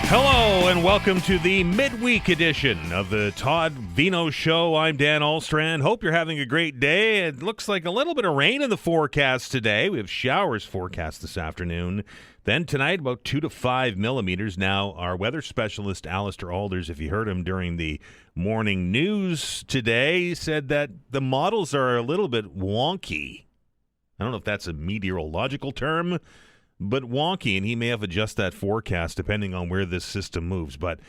Hello and welcome to the midweek edition of the Todd Veinotte Show. I'm Dan Alstrand. Hope you're having a great day. It looks like a little bit of rain in the forecast today. We have showers forecast this afternoon. Then tonight, about 2 to 5 millimeters. Now, our weather specialist, Alistair Alders, if you heard him during the morning news today, said that the models are a little bit wonky. I don't know if that's a meteorological term, but wonky, and he may have adjusted that forecast depending on where this system moves. But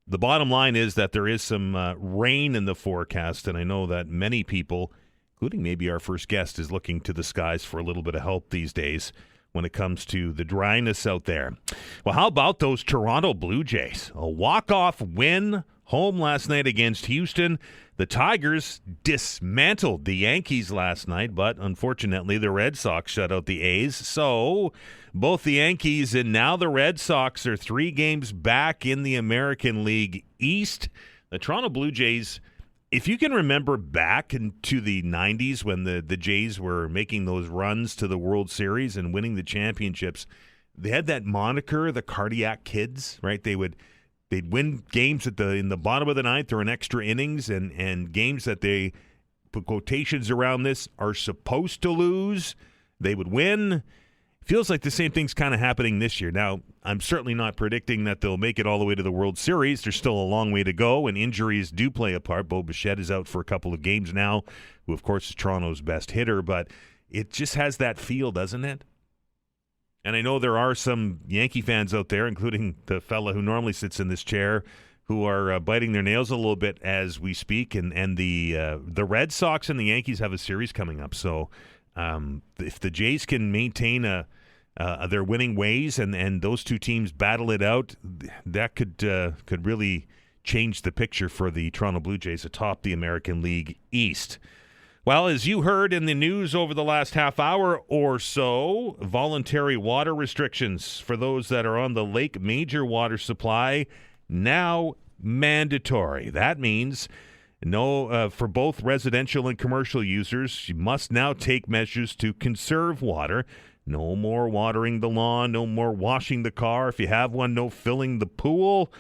the bottom line is that there is some rain in the forecast, and I know that many people, including maybe our first guest, is looking to the skies for a little bit of help these days when it comes to the dryness out there. Well, how about those Toronto Blue Jays? A walk-off win home last night against Houston. The Tigers dismantled the Yankees last night, but unfortunately the Red Sox shut out the A's. So both the Yankees and now the Red Sox are 3 games back in the American League East. The Toronto Blue Jays, if you can remember back into the 90s when the Jays were making those runs to the World Series and winning the championships, they had that moniker, the Cardiac Kids, right? They'd win games in the bottom of the ninth or in extra innings, and games that they put quotations around this are supposed to lose, they would win. Feels like the same thing's kind of happening this year. Now, I'm certainly not predicting that they'll make it all the way to the World Series. There's still a long way to go, and injuries do play a part. Bo Bichette is out for a couple of games now, who, of course, is Toronto's best hitter, but it just has that feel, doesn't it? And I know there are some Yankee fans out there, including the fella who normally sits in this chair, who are biting their nails a little bit as we speak. And the Red Sox and the Yankees have a series coming up. So if the Jays can maintain their winning ways and those two teams battle it out, that could really change the picture for the Toronto Blue Jays atop the American League East. Well, as you heard in the news over the last half hour or so, voluntary water restrictions for those that are on the Lake Major water supply now mandatory. That means for both residential and commercial users, you must now take measures to conserve water. No more watering the lawn, no more washing the car. If you have one, no filling the pool.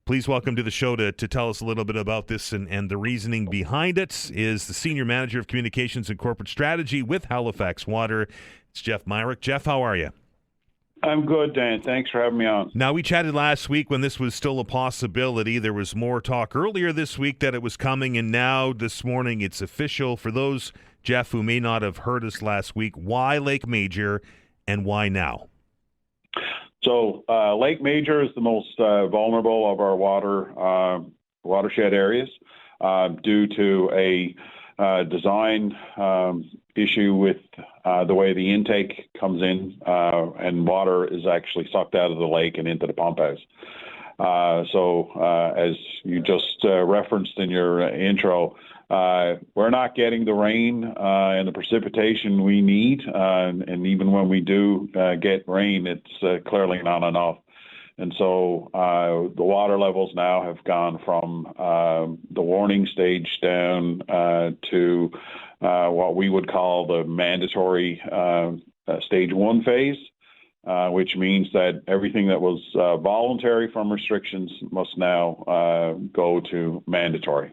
Please welcome to the show to tell us a little bit about this and the reasoning behind it is the Senior Manager of Communications and Corporate Strategy with Halifax Water. It's Jeff Myrick. Jeff, how are you? I'm good, Dan. Thanks for having me on. Now, we chatted last week when this was still a possibility. There was more talk earlier this week that it was coming, and now this morning it's official. For those, Jeff, who may not have heard us last week, why Lake Major and why now? So Lake Major is the most vulnerable of our watershed areas due to a design issue with the way the intake comes in and water is actually sucked out of the lake and into the pump house. So as you just referenced in your intro, we're not getting the rain and the precipitation we need, and even when we do get rain, it's clearly not enough. And so the water levels now have gone from the warning stage down to what we would call the mandatory stage 1 phase, which means that everything that was voluntary from restrictions must now go to mandatory.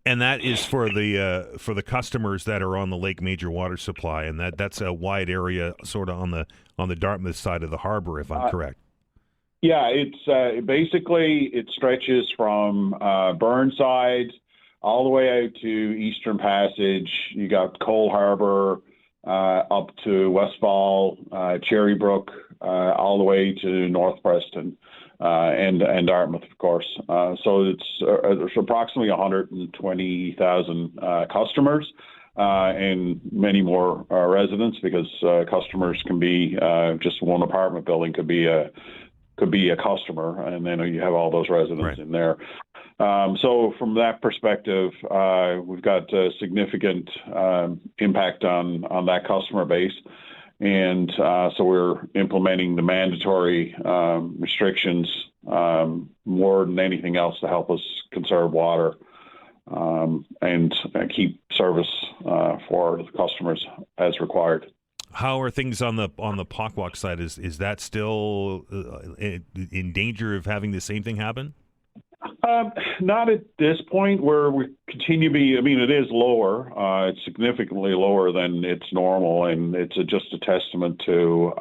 And that is for the customers that are on the Lake Major water supply, and that's a wide area, sort of on the Dartmouth side of the harbor, if I'm correct. Yeah, it's basically it stretches from Burnside all the way out to Eastern Passage. You got Cole Harbor up to Westfall, Cherrybrook, all the way to North Preston. And Dartmouth, of course. So it's approximately 120,000 customers and many more residents, because customers can be just one apartment building could be a customer, and then you have all those residents in there. So from that perspective, we've got a significant impact on that customer base. And so we're implementing the mandatory restrictions more than anything else to help us conserve water and keep service for the customers as required. How are things on the Pockwalk side? Is that still in danger of having the same thing happen? Not at this point where we continue to be. I mean, it is lower. It's significantly lower than it's normal, and it's just a testament to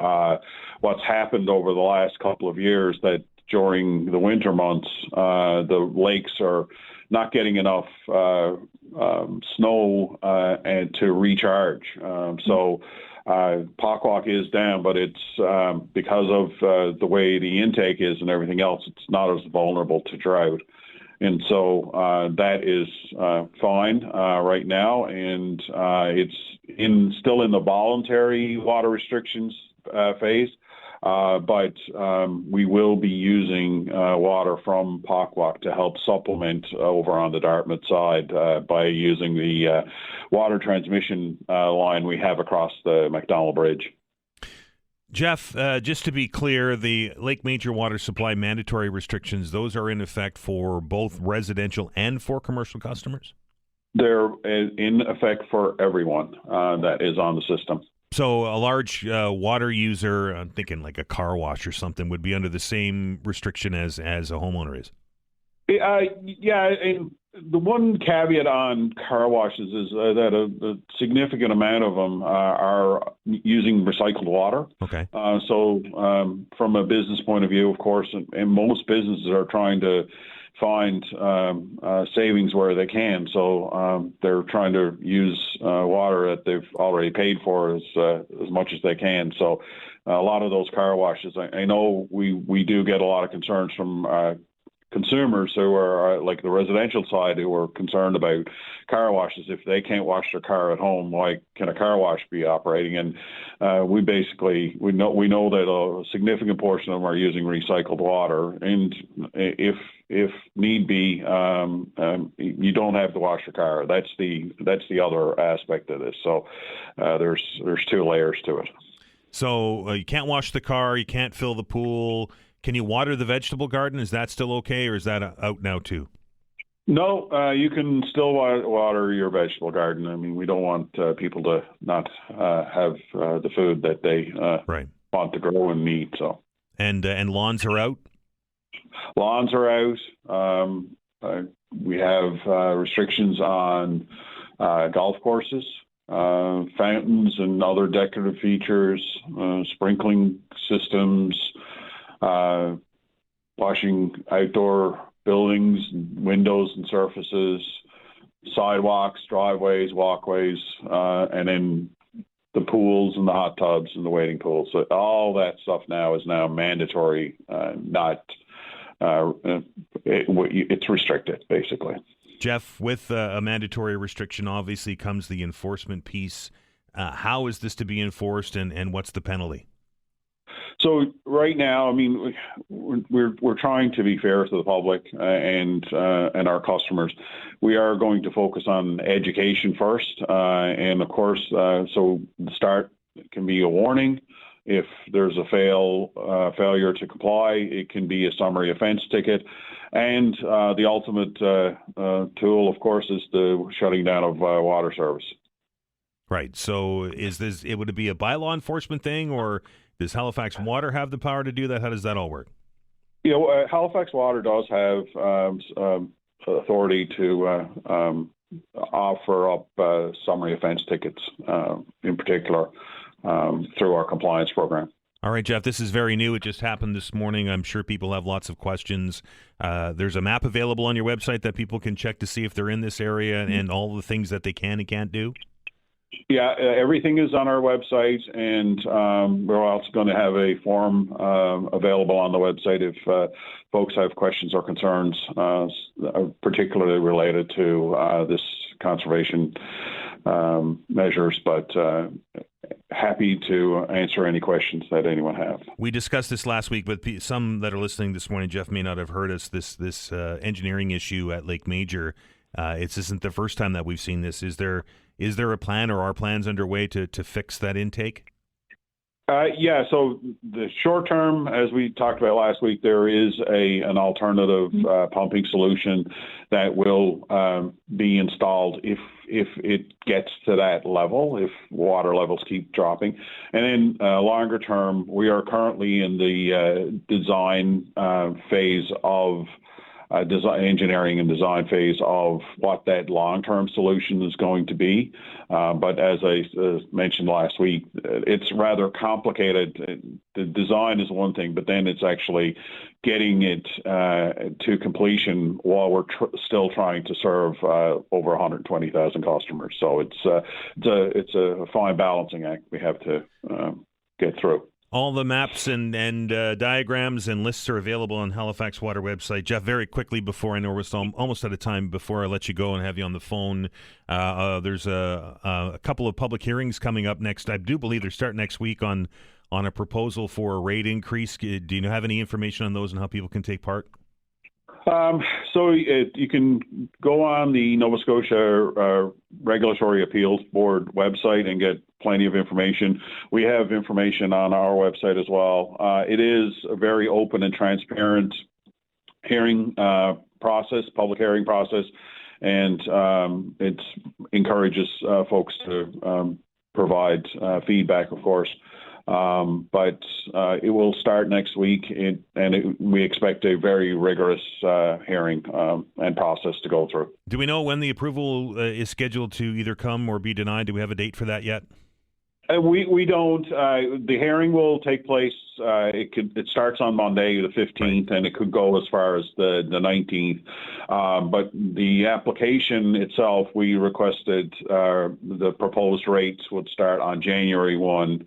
what's happened over the last couple of years, that during the winter months, the lakes are not getting enough snow and to recharge. So Pockwalk is down, but it's because of the way the intake is and everything else, it's not as vulnerable to drought. And so that is fine right now, and it's still in the voluntary water restrictions phase. But we will be using water from Pockwalk to help supplement over on the Dartmouth side by using the water transmission line we have across the McDonald Bridge. Jeff, just to be clear, the Lake Major water supply mandatory restrictions, those are in effect for both residential and for commercial customers? They're in effect for everyone that is on the system. So a large water user, I'm thinking like a car wash or something, would be under the same restriction as a homeowner is? Yeah, and the one caveat on car washes is that a significant amount of them are using recycled water. Okay. So from a business point of view, of course, and most businesses are trying to find savings where they can. So they're trying to use water that they've already paid for as much as they can. So a lot of those car washes, I know we do get a lot of concerns from consumers who are like the residential side, who are concerned about car washes. If they can't wash their car at home, why can a car wash be operating? And we know that a significant portion of them are using recycled water, and if need be, you don't have to wash your car. That's the other aspect of this. So there's two layers to it. So you can't wash the car, you can't fill the pool. Can you water the vegetable garden? Is that still okay, or is that out now too? No, you can still water your vegetable garden. I mean, we don't want people to not have the food that they want to grow and eat. So, and lawns are out. Lawns are out. We have restrictions on golf courses, fountains, and other decorative features, sprinkling systems. Washing outdoor buildings, windows and surfaces, sidewalks, driveways, walkways, and then the pools and the hot tubs and the wading pools. So all that stuff now is mandatory, it's restricted, basically. Jeff, with a mandatory restriction, obviously comes the enforcement piece. How is this to be enforced, and what's the penalty? So right now, I mean, we're trying to be fair to the public and our customers. We are going to focus on education first, and of course, so the start can be a warning. If there's a failure to comply, it can be a summary offense ticket, and the ultimate tool, of course, is the shutting down of water service. Right. So would it be a bylaw enforcement thing, or does Halifax Water have the power to do that? How does that all work? You know, Halifax Water does have authority to offer up summary offense tickets, in particular, through our compliance program. All right, Jeff, this is very new. It just happened this morning. I'm sure people have lots of questions. There's a map available on your website that people can check to see if they're in this area and all the things that they can and can't do? Yeah, everything is on our website, and we're also going to have a form available on the website if folks have questions or concerns, particularly related to this conservation measures, but happy to answer any questions that anyone have. We discussed this last week, but some that are listening this morning, Jeff, may not have heard us. This engineering issue at Lake Major, this isn't the first time that we've seen this. Is there a plan, or are plans underway to fix that intake? Yeah, so the short term, as we talked about last week, there is an alternative pumping solution that will be installed if if it gets to that level, if water levels keep dropping. And then longer term, we are currently in the design phase of design, engineering and design phase of what that long-term solution is going to be. But as I mentioned last week, it's rather complicated. The design is one thing, but then it's actually getting it to completion while we're still trying to serve over 120,000 customers. So it's a fine balancing act we have to get through. All the maps and diagrams and lists are available on Halifax Water website. Jeff, very quickly before, I know we're almost out of time, before I let you go and have you on the phone, there's a couple of public hearings coming up next. I do believe they're starting next week on a proposal for a rate increase. Do you have any information on those and how people can take part? So you can go on the Nova Scotia Regulatory Appeals Board website and get plenty of information. We have information on our website as well. It is a very open and transparent hearing process, public hearing process, and it encourages folks to provide feedback, of course. But it will start next week, we expect a very rigorous hearing and process to go through. Do we know when the approval is scheduled to either come or be denied? Do we have a date for that yet? We don't. The hearing will take place. It starts on Monday, the 15th, and it could go as far as the 19th. But the application itself, we requested the proposed rates would start on January 1.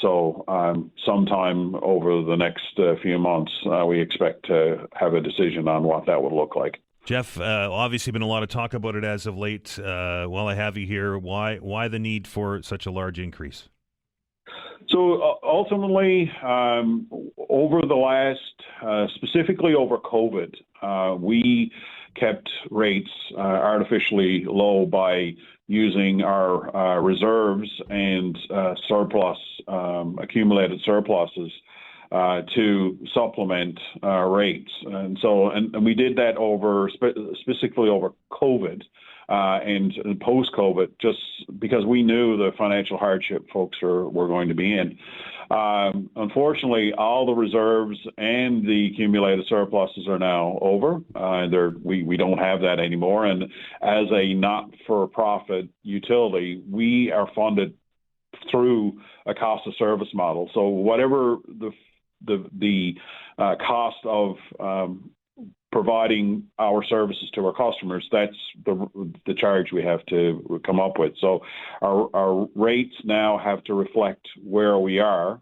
So sometime over the next few months, we expect to have a decision on what that would look like. Jeff, obviously been a lot of talk about it as of late. While I have you here, why the need for such a large increase? So ultimately, over the last, specifically over COVID, we kept rates artificially low by using our reserves and surplus, accumulated surpluses to supplement rates. And we did that specifically over COVID and post-COVID, just because we knew the financial hardship folks were going to be in. Unfortunately, all the reserves and the accumulated surpluses are now over. We don't have that anymore. And as a not-for-profit utility, we are funded through a cost of service model. So whatever the cost of providing our services to our customers, that's the charge we have to come up with. So our rates now have to reflect where we are.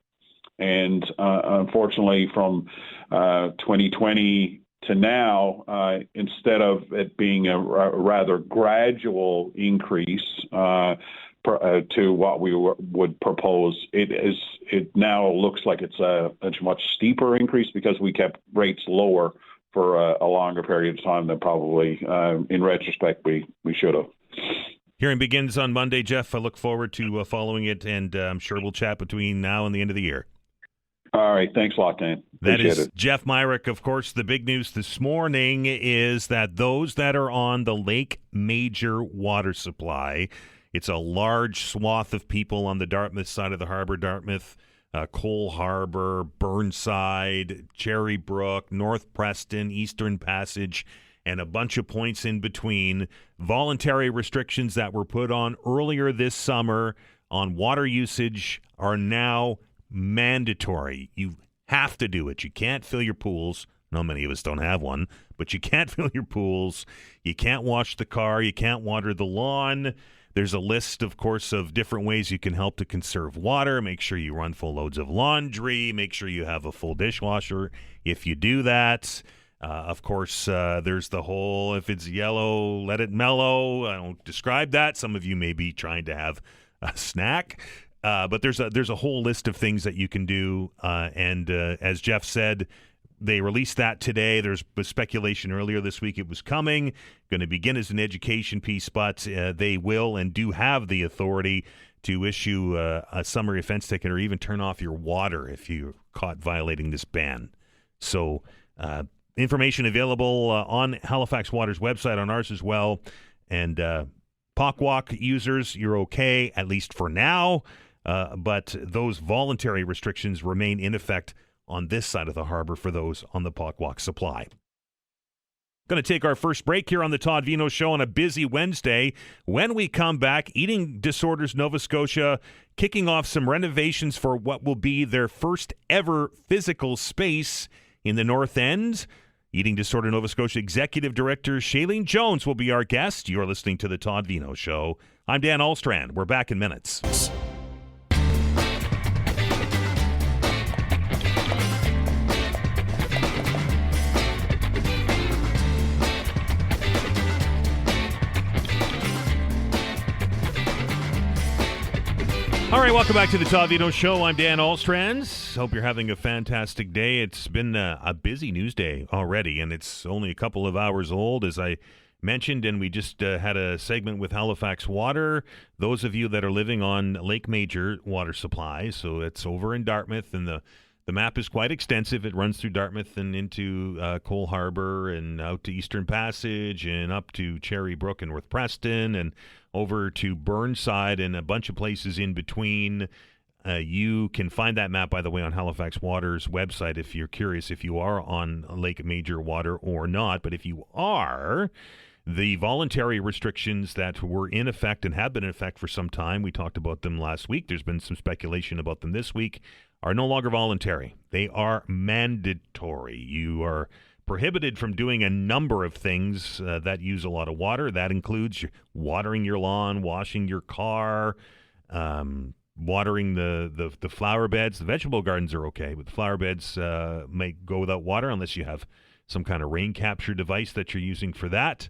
And unfortunately, from 2020 to now, instead of it being a rather gradual increase to what we would propose, it now looks like it's a much steeper increase because we kept rates lower for a longer period of time than probably, in retrospect, we should have. Hearing begins on Monday, Jeff. I look forward to following it, and I'm sure we'll chat between now and the end of the year. All right. Thanks a lot, Dan. That is Jeff Myrick. Of course, the big news this morning is that those that are on the Lake Major water supply, it's a large swath of people on the Dartmouth side of the harbor, Dartmouth, Cole Harbor, Burnside, Cherry Brook, North Preston, Eastern Passage, and a bunch of points in between. Voluntary restrictions that were put on earlier this summer on water usage are now mandatory. You have to do it. You can't fill your pools. No, many of us don't have one, but you can't fill your pools. You can't wash the car. You can't water the lawn. There's a list, of course, of different ways you can help to conserve water. Make sure you run full loads of laundry. Make sure you have a full dishwasher if you do that. Of course, there's the whole, if it's yellow, let it mellow. I don't describe that. Some of you may be trying to have a snack. But there's a whole list of things that you can do. And as Jeff said, they released that today. There was speculation earlier this week it was coming, going to begin as an education piece, but they will and do have the authority to issue a summary offense ticket or even turn off your water if you're caught violating this ban. So information available on Halifax Water's website, on ours as well. And Walk users, you're okay, at least for now. But those voluntary restrictions remain in effect on this side of the harbor for those on the Walk supply. Going to take our first break here on the Todd Veinotte Show on a busy Wednesday. When we come back, Eating Disorders Nova Scotia kicking off some renovations for what will be their first ever physical space in the North End. Eating Disorder Nova Scotia Executive Director Shaleen Jones will be our guest. You're listening to the Todd Veinotte Show. I'm Dan Alstrand. We're back in minutes. All right, welcome back to the Todd Veinotte Show. I'm Dan Alstrand. Hope you're having a fantastic day. It's been a busy news day already, and it's only a couple of hours old, as I mentioned, and we just had a segment with Halifax Water. Those of you that are living on Lake Major water supply, so it's over in Dartmouth, and the map is quite extensive. It runs through Dartmouth and into Cole Harbour and out to Eastern Passage and up to Cherry Brook and North Preston and over to Burnside and a bunch of places in between. You can find that map, by the way, on Halifax Water's website if you're curious if you are on Lake Major water or not. But if you are, the voluntary restrictions that were in effect and have been in effect for some time, we talked about them last week, there's been some speculation about them this week, are no longer voluntary. They are mandatory. You are prohibited from doing a number of things that use a lot of water. That includes watering your lawn, washing your car, watering the flower beds. The vegetable gardens are okay, but the flower beds may go without water unless you have some kind of rain capture device that you're using for that.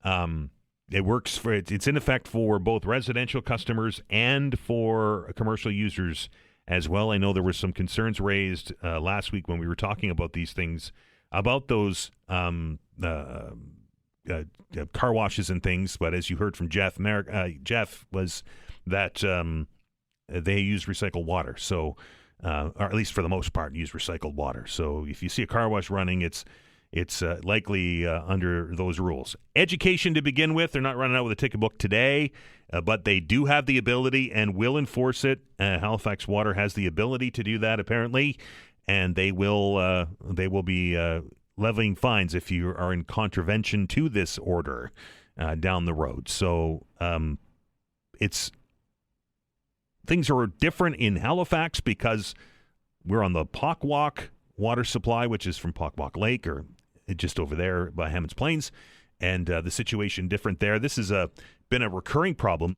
It works for it's in effect for both residential customers and for commercial users as well. I know there were some concerns raised last week when we were talking about these things, about those car washes and things. But as you heard from Jeff Myrick, Jeff, was that they use recycled water. So, or at least for the most part, use recycled water. So if you see a car wash running, it's likely under those rules. Education to begin with. They're not running out with a ticket book today, but they do have the ability and will enforce it. Halifax Water has the ability to do that, apparently, and they will be levying fines if you are in contravention to this order down the road. So things are different in Halifax because we're on the Walk water supply, which is from Walk Lake, or just over there by Hammonds Plains, and the situation different there. This has been a recurring problem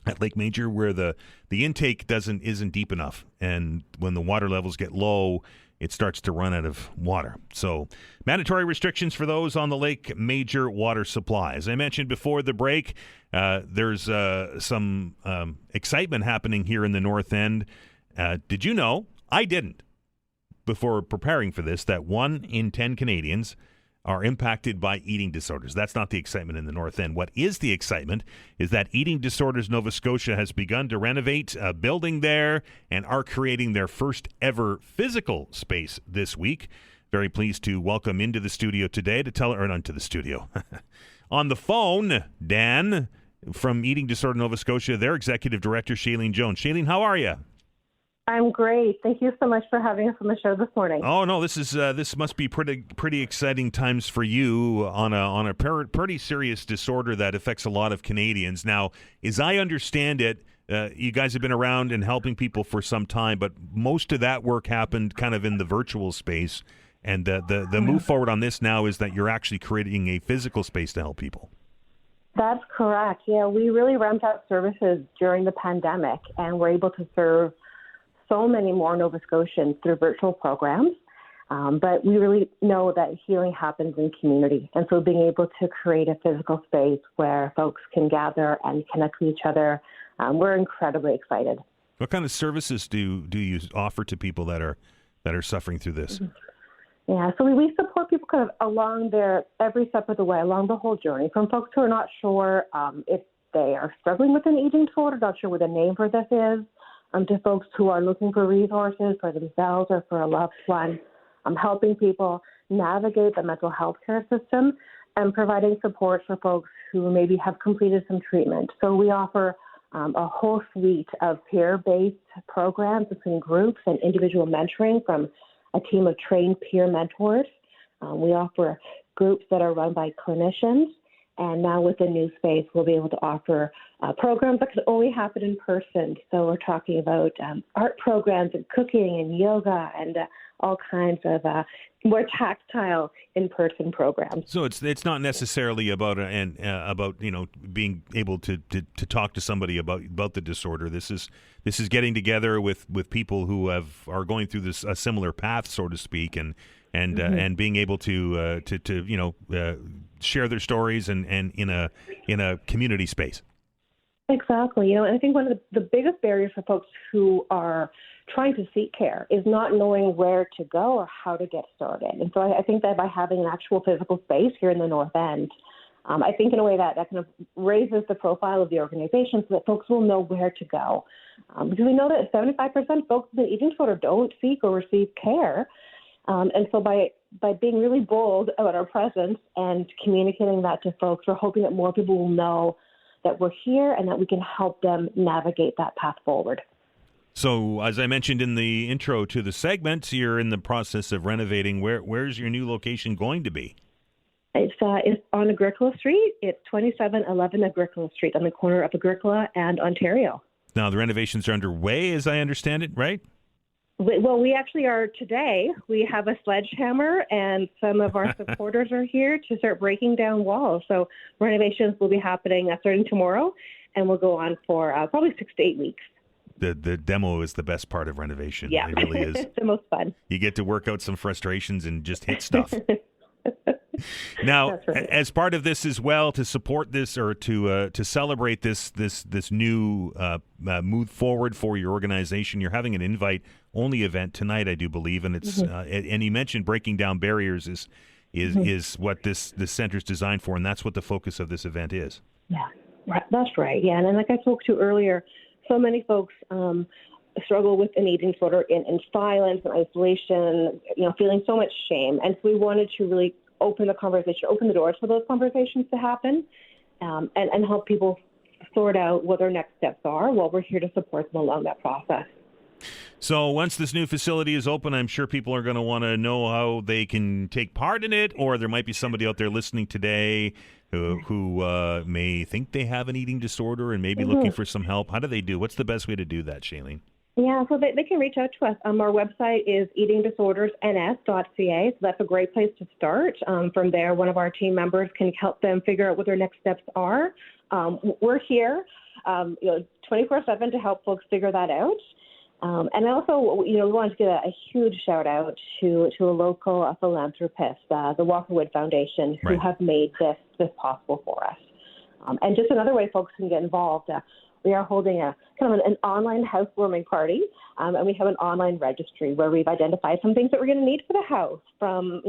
at Lake Major, where the intake isn't deep enough, and when the water levels get low, it starts to run out of water. So mandatory restrictions for those on the Lake Major water supply. As I mentioned before the break, there's some excitement happening here in the North End. Did you know? I didn't, before preparing for this, that 1 in 10 Canadians are impacted by eating disorders. That's not the excitement in the North End. What is the excitement is that Eating Disorders Nova Scotia has begun to renovate a building there and are creating their first ever physical space this week. Very pleased to welcome into the studio today to tell, or not to the studio, on the phone, Dan, from Eating Disorder Nova Scotia, their Executive Director, Shaleen Jones. Shaleen, how are you? I'm great. Thank you so much for having us on the show this morning. Oh no, this must be pretty exciting times for you on a pretty serious disorder that affects a lot of Canadians. Now, as I understand it, you guys have been around and helping people for some time, but most of that work happened kind of in the virtual space. And the move forward on this now is that you're actually creating a physical space to help people. That's correct. Yeah, we really ramped up services during the pandemic, and we're able to serve so many more Nova Scotians through virtual programs. But we really know that healing happens in community. And so being able to create a physical space where folks can gather and connect with each other, we're incredibly excited. What kind of services do you offer to people that are suffering through this? Yeah, so we support people kind of along their every step of the way, along the whole journey, from folks who are not sure if they are struggling with an eating disorder, not sure what the name for this is, to folks who are looking for resources for themselves or for a loved one, helping people navigate the mental health care system and providing support for folks who maybe have completed some treatment. So we offer a whole suite of peer-based programs between groups and individual mentoring from a team of trained peer mentors. We offer groups that are run by clinicians. And now with the new space, we'll be able to offer programs that can only happen in person. So we're talking about art programs and cooking and yoga and all kinds of more tactile in-person programs. So it's not necessarily about about being able to talk to somebody about the disorder. This is getting together with people who are going through this a similar path, so to speak, and being able to share their stories and in a community space. Exactly. And I think one of the biggest barriers for folks who are trying to seek care is not knowing where to go or how to get started. And so I think that by having an actual physical space here in the North End, I think in a way that kind of raises the profile of the organization so that folks will know where to go. Because we know that 75% of folks with an eating disorder don't seek or receive care. And so by being really bold about our presence and communicating that to folks, we're hoping that more people will know that we're here and that we can help them navigate that path forward. So, as I mentioned in the intro to the segment, you're in the process of renovating. Where's your new location going to be? It's on Agricola Street. It's 2711 Agricola Street on the corner of Agricola and Ontario. Now, the renovations are underway, as I understand it, right? Well, we actually are today. We have a sledgehammer, and some of our supporters are here to start breaking down walls. So renovations will be happening starting tomorrow, and will go on for probably 6 to 8 weeks. The demo is the best part of renovation. Yeah, it really is. It's the most fun. You get to work out some frustrations and just hit stuff. Now, right. As part of this as well, to support this or to celebrate this new move forward for your organization, you're having an invite-only event tonight, I do believe, and it's and you mentioned breaking down barriers is what this center's designed for, and that's what the focus of this event is. Yeah, right. That's right. Yeah, and like I spoke to earlier, so many folks struggle with an eating disorder in silence and isolation, feeling so much shame, and so we wanted to really open the doors for those conversations to happen, and help people sort out what their next steps are while we're here to support them along that process. So once this new facility is open, I'm sure people are going to want to know how they can take part in it, or there might be somebody out there listening today who may think they have an eating disorder and may be looking for some help. How do they do? What's the best way to do that, Shaleen? Yeah, so they can reach out to us. Our website is eatingdisordersns.ca, so that's a great place to start. From there, one of our team members can help them figure out what their next steps are. We're here, 24/7 to help folks figure that out. And also, we want to give a huge shout out to a local philanthropist, the Walkerwood Foundation, who have made this possible for us. And just another way folks can get involved. We are holding a kind of an online housewarming party, and we have an online registry where we've identified some things that we're going to need for the house, from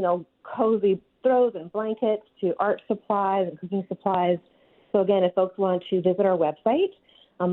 cozy throws and blankets to art supplies and cooking supplies. So again, if folks want to visit our website,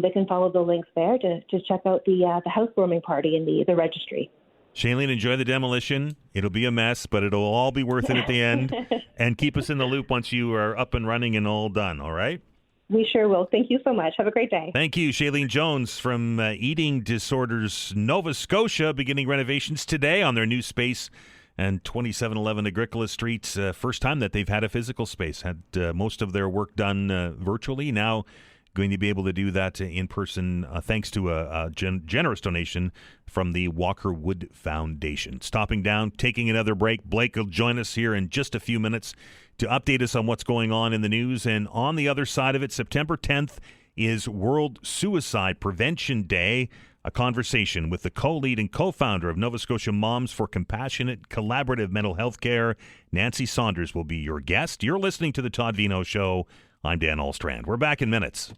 they can follow the links there to check out the housewarming party in the registry. Shaleen, enjoy the demolition. It'll be a mess, but it'll all be worth it at the end. And keep us in the loop once you are up and running and all done, all right? We sure will. Thank you so much. Have a great day. Thank you. Shaleen Jones from Eating Disorders Nova Scotia, beginning renovations today on their new space and 2711 Agricola Street. First time that they've had a physical space. Had most of their work done virtually. Now going to be able to do that in person thanks to a generous donation from the Walkerwood Foundation. Stopping down, taking another break. Blake will join us here in just a few minutes to update us on what's going on in the news. And on the other side of it, September 10th is World Suicide Prevention Day. A conversation with the co-lead and co-founder of Nova Scotia Moms for Compassionate Collaborative Mental Health Care, Nancy Saunders, will be your guest. You're listening to The Todd Veinotte Show. I'm Dan Alstrand. We're back in minutes.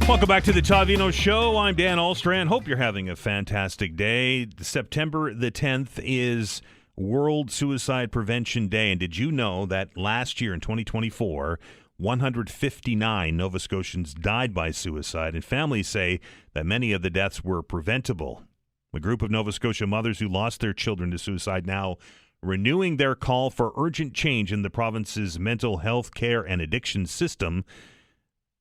Welcome back to the Todd Veinotte Show. I'm Dan Alstrand. Hope you're having a fantastic day. September the 10th is World Suicide Prevention Day. And did you know that last year in 2024, 159 Nova Scotians died by suicide, and families say that many of the deaths were preventable. A group of Nova Scotia mothers who lost their children to suicide now renewing their call for urgent change in the province's mental health care and addiction system.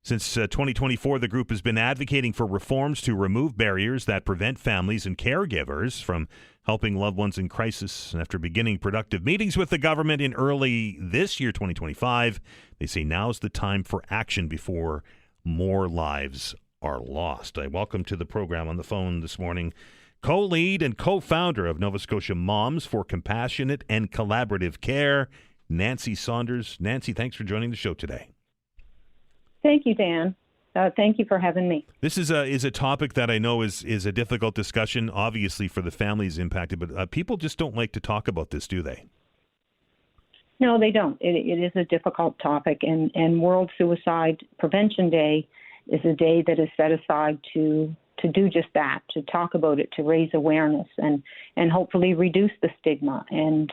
Since 2024, the group has been advocating for reforms to remove barriers that prevent families and caregivers from helping loved ones in crisis. After beginning productive meetings with the government in early this year, 2025, they say now's the time for action before more lives are lost. I welcome to the program on the phone this morning co-lead and co-founder of Nova Scotia Moms for Compassionate and Collaborative Care, Nancy Saunders. Nancy, thanks for joining the show today. Thank you, Dan. Thank you for having me. This is a topic that I know is a difficult discussion, obviously, for the families impacted, but people just don't like to talk about this, do they? No, they don't. It is a difficult topic, and World Suicide Prevention Day is a day that is set aside to do just that, to talk about it, to raise awareness, and hopefully reduce the stigma and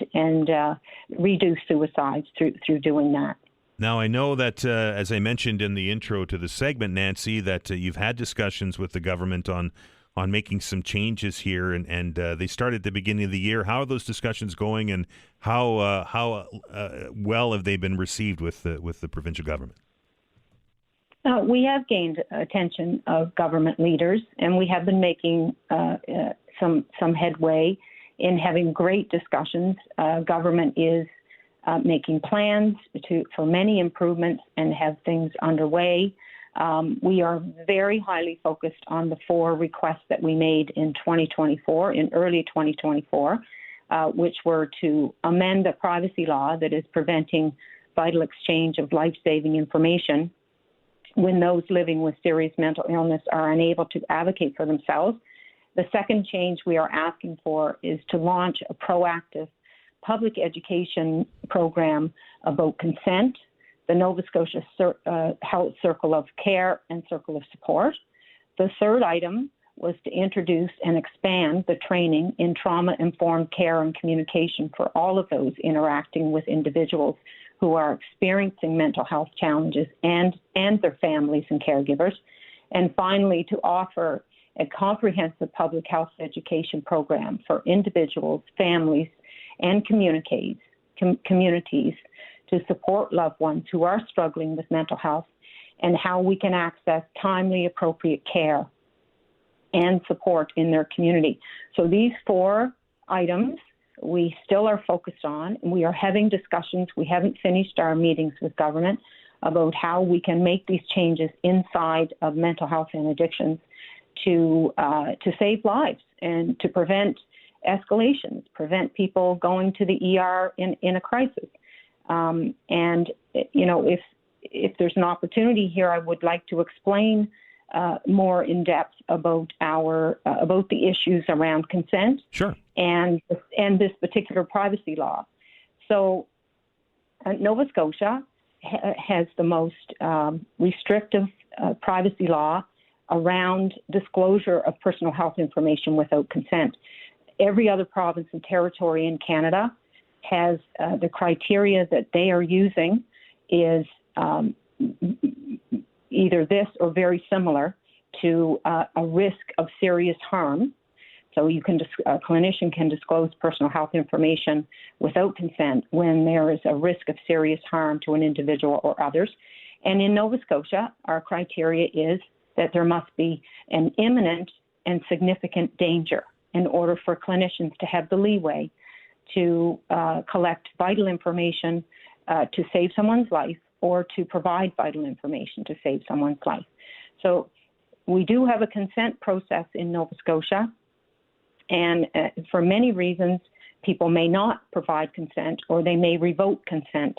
reduce suicides through doing that. Now, I know that, as I mentioned in the intro to the segment, Nancy, that you've had discussions with the government on making some changes here, and they started at the beginning of the year. How are those discussions going, and how well have they been received with the provincial government? We have gained attention of government leaders, and we have been making some headway in having great discussions. Government is making plans for many improvements and have things underway. We are very highly focused on the 4 requests that we made in 2024, in early 2024, which were to amend the privacy law that is preventing vital exchange of life-saving information when those living with serious mental illness are unable to advocate for themselves. The second change we are asking for is to launch a proactive public education program about consent, the Nova Scotia Health Circle of Care and Circle of Support. The third item was to introduce and expand the training in trauma-informed care and communication for all of those interacting with individuals who are experiencing mental health challenges and their families and caregivers. And finally, to offer a comprehensive public health education program for individuals, families, and communities to support loved ones who are struggling with mental health and how we can access timely, appropriate care and support in their community. So these 4 items we still are focused on, and we are having discussions. We haven't finished our meetings with government about how we can make these changes inside of mental health and addictions to save lives and to prevent escalations, prevent people going to the ER in a crisis. And, you know, if there's an opportunity here, I would like to explain more in depth about about the issues around consent. Sure. And this particular privacy law. So Nova Scotia has the most restrictive privacy law around disclosure of personal health information without consent. Every other province and territory in Canada has the criteria that they are using is either this or very similar to a risk of serious harm. So a clinician can disclose personal health information without consent when there is a risk of serious harm to an individual or others. And in Nova Scotia, our criteria is that there must be an imminent and significant danger in order for clinicians to have the leeway to collect vital information to save someone's life or to provide vital information to save someone's life. So we do have a consent process in Nova Scotia, and for many reasons, people may not provide consent or they may revoke consent.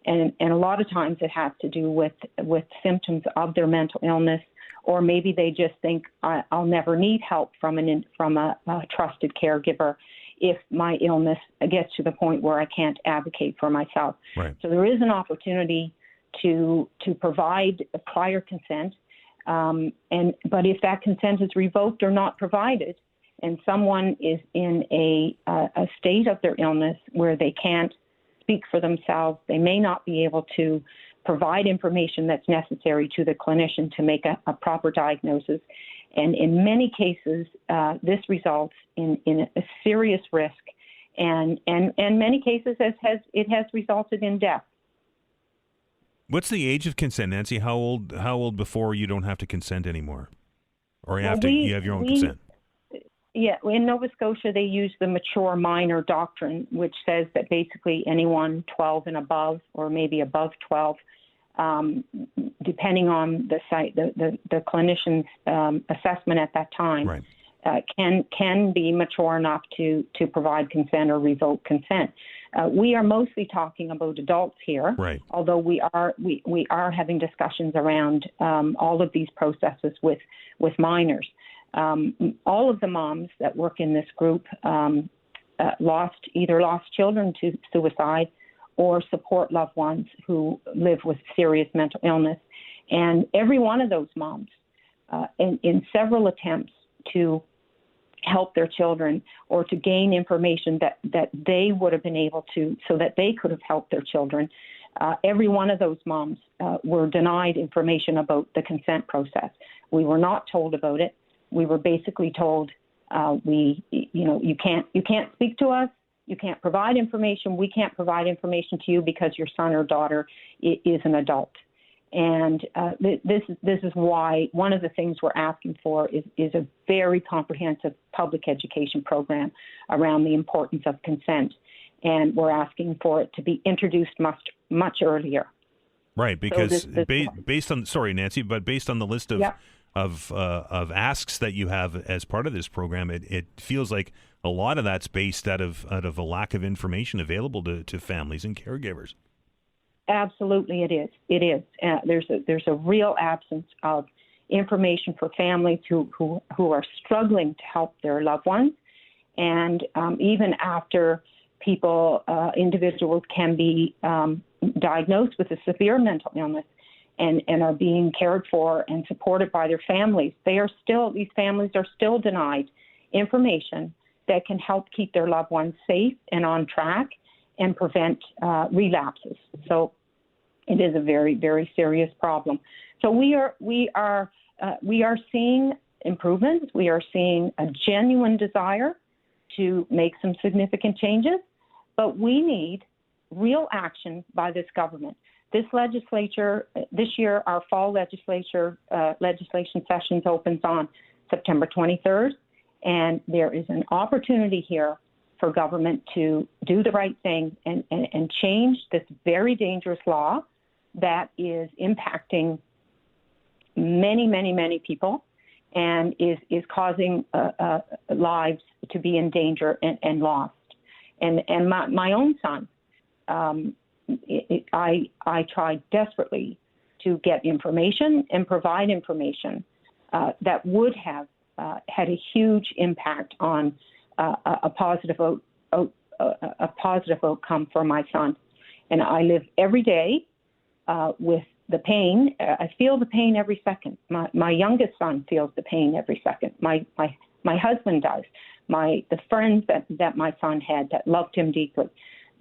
And a lot of times it has to do with symptoms of their mental illness, or maybe they just think, I'll never need help from a trusted caregiver if my illness gets to the point where I can't advocate for myself. Right. So there is an opportunity to provide a prior consent, but if that consent is revoked or not provided, and someone is in a state of their illness where they can't speak for themselves, they may not be able to provide information that's necessary to the clinician to make a proper diagnosis. And in many cases, this results in a serious risk, and many cases it has resulted in death. What's the age of consent, Nancy? How old before you don't have to consent anymore, or you have your own consent? Yeah, in Nova Scotia, they use the mature minor doctrine, which says that basically anyone 12 and above, or maybe above 12, depending on the site, the clinician's assessment at that time, right, can be mature enough to provide consent or revoke consent. We are mostly talking about adults here, right, although we are having discussions around all of these processes with minors. All of the moms that work in this group lost children to suicide or support loved ones who live with serious mental illness. And every one of those moms, in several attempts to help their children or to gain information that they would have been able to, so that they could have helped their children, every one of those moms were denied information about the consent process. We were not told about it. We were basically told, you can't speak to us. You can't provide information. We can't provide information to you because your son or daughter is an adult. And this is why one of the things we're asking for is a very comprehensive public education program around the importance of consent. And we're asking for it to be introduced much earlier. Right, because based on, sorry, Nancy, but based on the list of asks that you have as part of this program, it feels like a lot of that's based out of a lack of information available to families and caregivers. Absolutely, it is. It is. There's a real absence of information for families who are struggling to help their loved ones, and even after individuals can be diagnosed with a severe mental illness and are being cared for and supported by their families, these families are still denied information that can help keep their loved ones safe and on track and prevent relapses. So it is a very, very serious problem. So we are seeing improvements. We are seeing a genuine desire to make some significant changes, but we need real action by this government. This legislature, this year, our fall legislation sessions opens on September 23rd, and there is an opportunity here for government to do the right thing and change this very dangerous law that is impacting many, many, many people and is causing lives to be in danger and lost. And my own son, I tried desperately to get information and provide information that would have had a huge impact on a positive outcome for my son. And I live every day with the pain. I feel the pain every second. My youngest son feels the pain every second. My husband does. The friends that my son had that loved him deeply.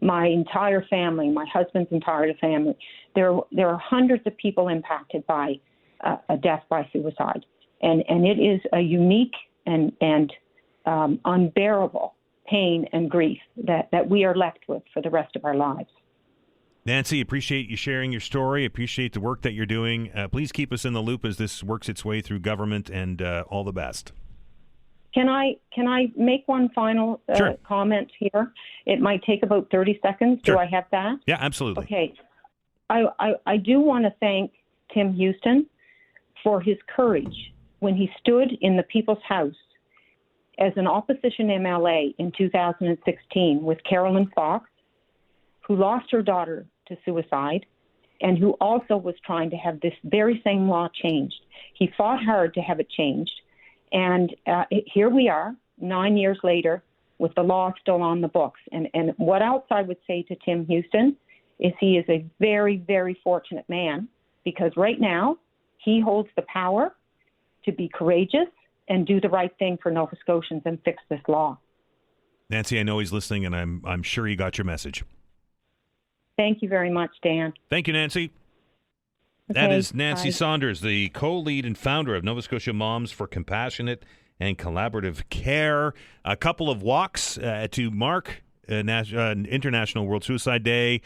My entire family, my husband's entire family. There are hundreds of people impacted by a death by suicide, and it is a unique and unbearable pain and grief that we are left with for the rest of our lives. Nancy, appreciate you sharing your story. Appreciate the work that you're doing. Please keep us in the loop as this works its way through government, and all the best. Can I make one final comment here? It might take about 30 seconds. Sure. Do I have that? Yeah, absolutely. Okay. I do want to thank Tim Houston for his courage when he stood in the People's House as an opposition MLA in 2016 with Carolyn Fox, who lost her daughter to suicide and who also was trying to have this very same law changed. He fought hard to have it changed. And here we are, 9 years later, with the law still on the books. And what else I would say to Tim Houston is he is a very, very fortunate man, because right now he holds the power to be courageous do the right thing for Nova Scotians and fix this law. Nancy, I know he's listening, and I'm sure he got your message. Thank you very much, Dan. Thank you, Nancy. Okay, that is Nancy bye. Saunders, the co-lead and founder of Nova Scotia Moms for Compassionate and Collaborative Care. A couple of walks to mark International World Suicide Day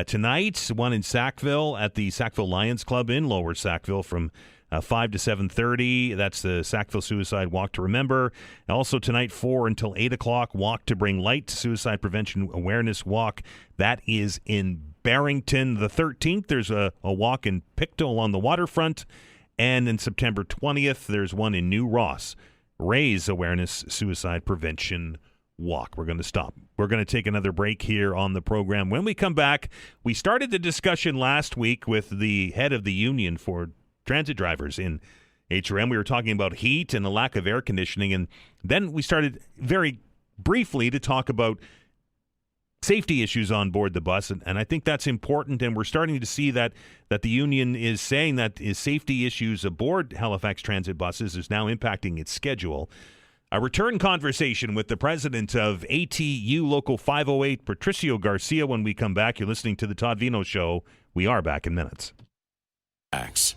tonight. One in Sackville at the Sackville Lions Club in Lower Sackville from 5 to 7:30. That's the Sackville Suicide Walk to Remember. Also tonight, 4 until 8 o'clock, Walk to Bring Light, Suicide Prevention Awareness Walk. That is in Barrington. The 13th, there's a walk in Pictou along the waterfront. And in September 20th, there's one in New Ross. Raise Awareness Suicide Prevention Walk. We're going to stop. We're going to take another break here on the program. When we come back, we started the discussion last week with the head of the union for transit drivers in HRM. We were talking about heat and the lack of air conditioning, and then we started very briefly to talk about safety issues on board the bus, and I think that's important, and we're starting to see that the union is saying that safety issues aboard Halifax transit buses is now impacting its schedule. A return conversation with the president of ATU Local 508, Patricio Garcia, when we come back. You're listening to the Todd Veinotte Show. We are back in minutes. X.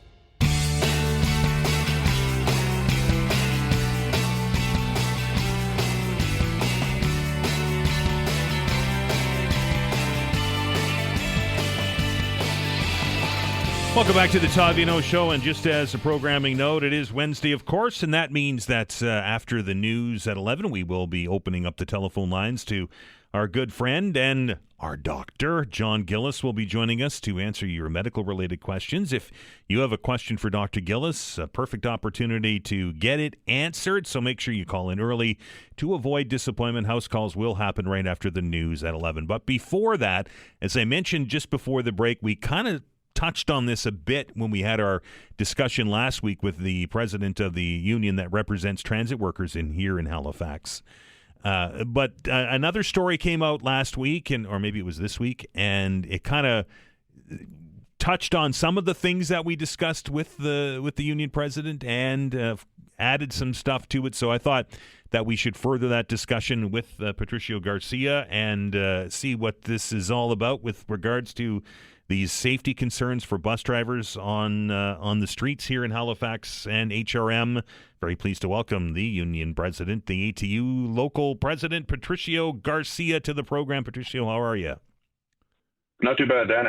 Welcome back to the Todd Veinotte Show, and just as a programming note, it is Wednesday, of course, and that means that after the news at 11, we will be opening up the telephone lines to our good friend and our doctor. John Gillis will be joining us to answer your medical-related questions. If you have a question for Dr. Gillis, a perfect opportunity to get it answered, so make sure you call in early to avoid disappointment. House calls will happen right after the news at 11. But before that, as I mentioned just before the break, we kind of touched on this a bit when we had our discussion last week with the president of the union that represents transit workers here in Halifax. But another story came out last week, or maybe it was this week, and it kind of touched on some of the things that we discussed with the union president and added some stuff to it. So I thought that we should further that discussion with Patricio Garcia and see what this is all about with regards to these safety concerns for bus drivers on the streets here in Halifax and HRM. Very pleased to welcome the union president, the ATU Local president, Patricio Garcia, to the program. Patricio, how are you? Not too bad, Dan.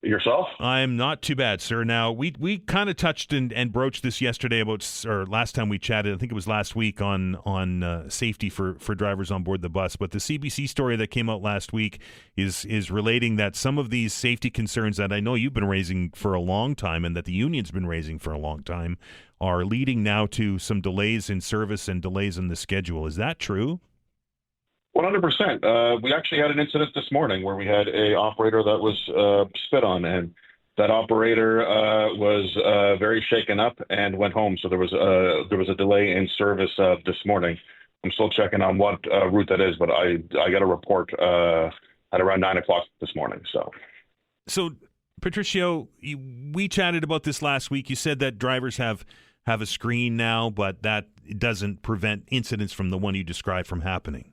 Yourself? I'm not too bad, sir. Now, we kind of touched and broached this yesterday or last time we chatted, I think it was last week, on safety for drivers on board the bus. But the CBC story that came out last week is relating that some of these safety concerns that I know you've been raising for a long time and that the union's been raising for a long time are leading now to some delays in service and delays in the schedule. Is that true? 100%. We actually had an incident this morning where we had a operator that was spit on, and that operator was very shaken up and went home. So there was a delay in service this morning. I'm still checking on what route that is, but I got a report at around 9 o'clock this morning. So Patricio, we chatted about this last week. You said that drivers have a screen now, but that doesn't prevent incidents from the one you described from happening.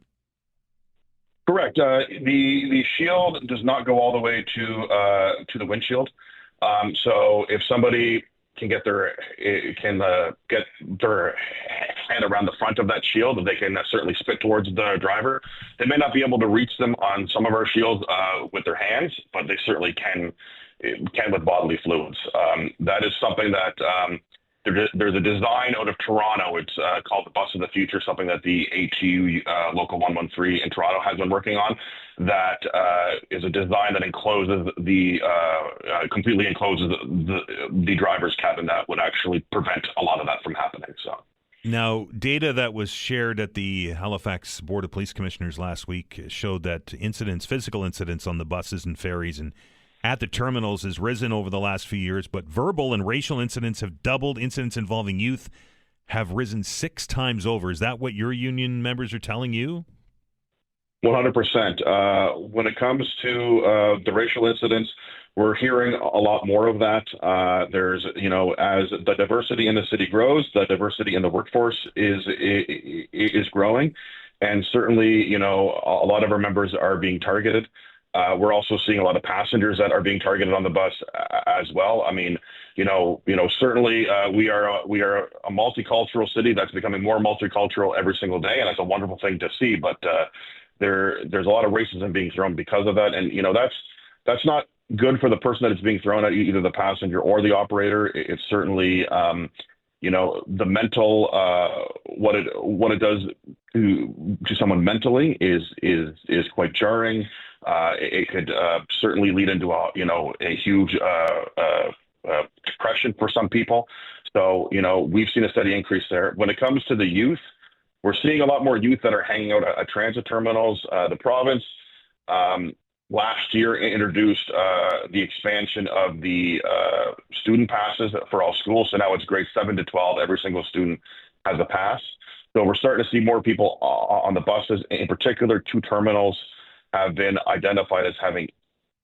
Correct. The shield does not go all the way to the windshield. So if somebody can get their hand around the front of that shield, they can certainly spit towards the driver. They may not be able to reach them on some of our shields with their hands, but they certainly can with bodily fluids. That is something that there's a design out of Toronto. It's called the Bus of the Future, something that the ATU Local 113 in Toronto has been working on. That is a design that completely encloses the driver's cabin that would actually prevent a lot of that from happening. So. Now, data that was shared at the Halifax Board of Police Commissioners last week showed that physical incidents on the buses and ferries and at the terminals has risen over the last few years, but verbal and racial incidents have doubled. Incidents involving youth have risen 6 times over. Is that what your union members are telling you? 100%. When it comes to the racial incidents, we're hearing a lot more of that. There's, as the diversity in the city grows, the diversity in the workforce is growing. And certainly, a lot of our members are being targeted. We're also seeing a lot of passengers that are being targeted on the bus as well. I mean, certainly we are a multicultural city that's becoming more multicultural every single day, and that's a wonderful thing to see. But there's a lot of racism being thrown because of that, and that's not good for the person that it's being thrown at, either the passenger or the operator. It's certainly the mental what it does to someone mentally is quite jarring. It could certainly lead into a huge depression for some people. So we've seen a steady increase there. When it comes to the youth, we're seeing a lot more youth that are hanging out at transit terminals. The province last year introduced the expansion of the student passes for all schools. So now it's grades 7 to 12. Every single student has a pass. So we're starting to see more people on the buses. In particular, 2 terminals have been identified as having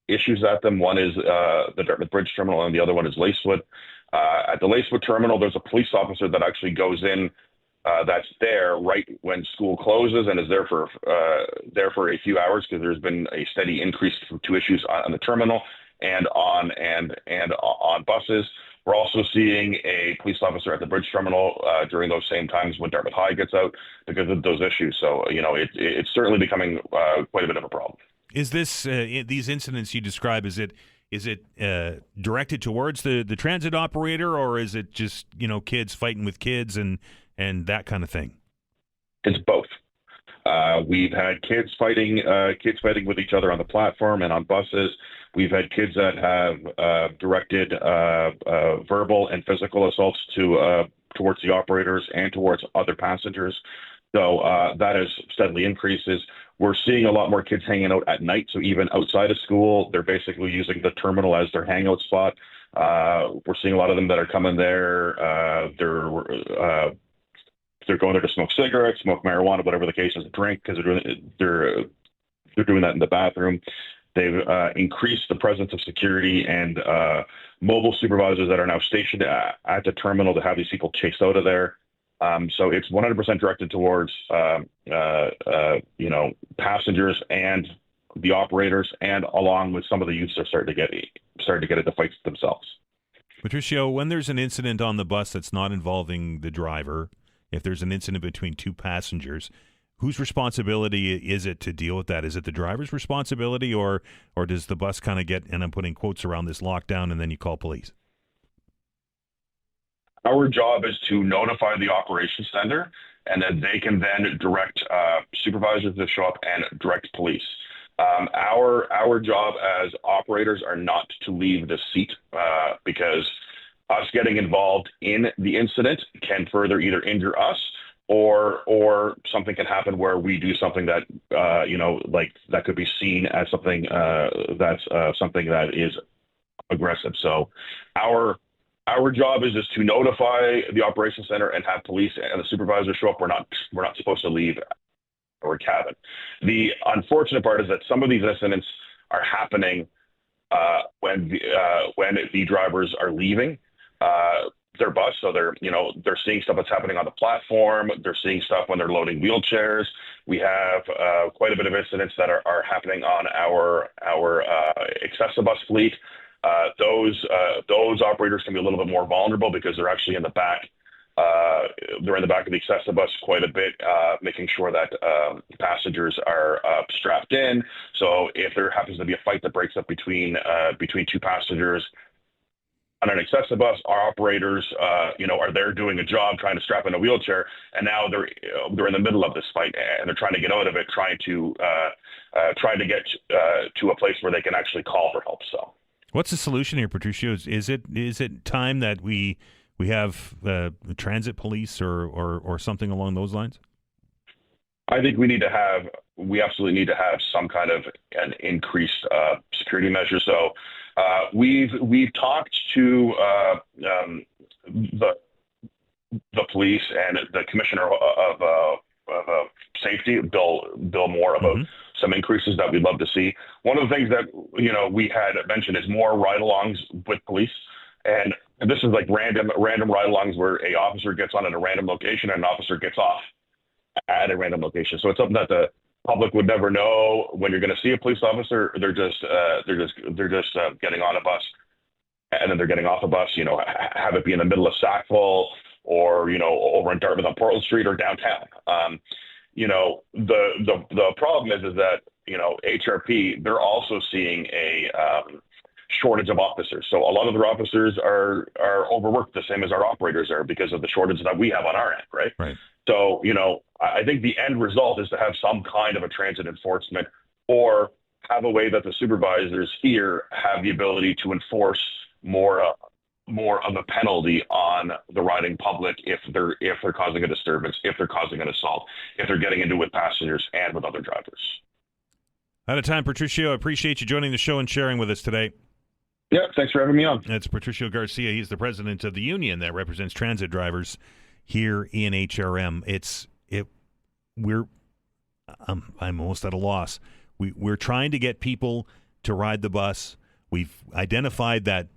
issues at them. One is the Dartmouth Bridge Terminal, and the other one is Lacewood. At the Lacewood Terminal, there's a police officer that actually goes in that's there right when school closes and is there for a few hours, because there's been a steady increase from 2 issues on the terminal and on buses. We're also seeing a police officer at the bridge terminal during those same times when Dartmouth High gets out because of those issues. So, it's certainly becoming quite a bit of a problem. Is this these incidents you describe? Is it directed towards the transit operator, or is it just kids fighting with kids and that kind of thing? It's both. We've had kids fighting with each other on the platform and on buses. We've had kids that have directed verbal and physical assaults towards the operators and towards other passengers. So that has steadily increases. We're seeing a lot more kids hanging out at night. So even outside of school, they're basically using the terminal as their hangout spot. We're seeing a lot of them that are coming there. They're going there to smoke cigarettes, smoke marijuana, whatever the case is, drink, because they're doing that in the bathroom. They've increased the presence of security and mobile supervisors that are now stationed at the terminal to have these people chased out of there. So it's 100% directed towards passengers and the operators, and along with some of the youths are starting to get into fights themselves. Patricio, when there's an incident on the bus that's not involving the driver, if there's an incident between 2 passengers, whose responsibility is it to deal with that? Is it the driver's responsibility, or does the bus kind of get, and I'm putting quotes around this, lockdown, and then you call police? Our job is to notify the operations center, and then they can then direct supervisors to show up and direct police. Our job as operators are not to leave the seat because us getting involved in the incident can further either injure us or something can happen where we do something that like that could be seen as something that's something that is aggressive. So our job is just to notify the operations center and have police and the supervisor show up. We're not supposed to leave our cabin. The unfortunate part is that some of these incidents are happening when the drivers are leaving their bus. So they're seeing stuff that's happening on the platform. They're seeing stuff when they're loading wheelchairs. We have quite a bit of incidents that are happening on our Accessibus fleet. Those operators can be a little bit more vulnerable because they're actually in the back. They're in the back of the Accessibus quite a bit, making sure that passengers are strapped in. So if there happens to be a fight that breaks up between 2 passengers on an Accessibus, our operators, are there doing a job trying to strap in a wheelchair, and now they're in the middle of this fight and they're trying to get out of it, trying to get to a place where they can actually call for help. So, what's the solution here, Patricio? Is it time that we have transit police or something along those lines? I think we absolutely need to have some kind of an increased security measure. So we've talked to the police and the commissioner of safety, Bill Moore, about some increases that we'd love to see. One of the things that, we had mentioned is more ride-alongs with police. And this is like random ride-alongs where a officer gets on at a random location and an officer gets off at a random location. So it's something that the public would never know when you're going to see a police officer. They're just getting on a bus and then they're getting off a bus. Have it be in the middle of Sackville or over in Dartmouth on Portland Street or downtown. The problem is that HRP, they're also seeing a shortage of officers. So a lot of their officers are overworked the same as our operators are because of the shortage that we have on our end, right? Right. So, I think the end result is to have some kind of a transit enforcement or have a way that the supervisors here have the ability to enforce more of a penalty on the riding public if they're causing a disturbance, if they're causing an assault, if they're getting into it with passengers and with other drivers. Out of time, Patricio. I appreciate you joining the show and sharing with us today. Yeah, thanks for having me on. That's Patricio Garcia. He's the president of the union that represents transit drivers here in HRM. I'm almost at a loss. We're trying to get people to ride the bus. We've identified that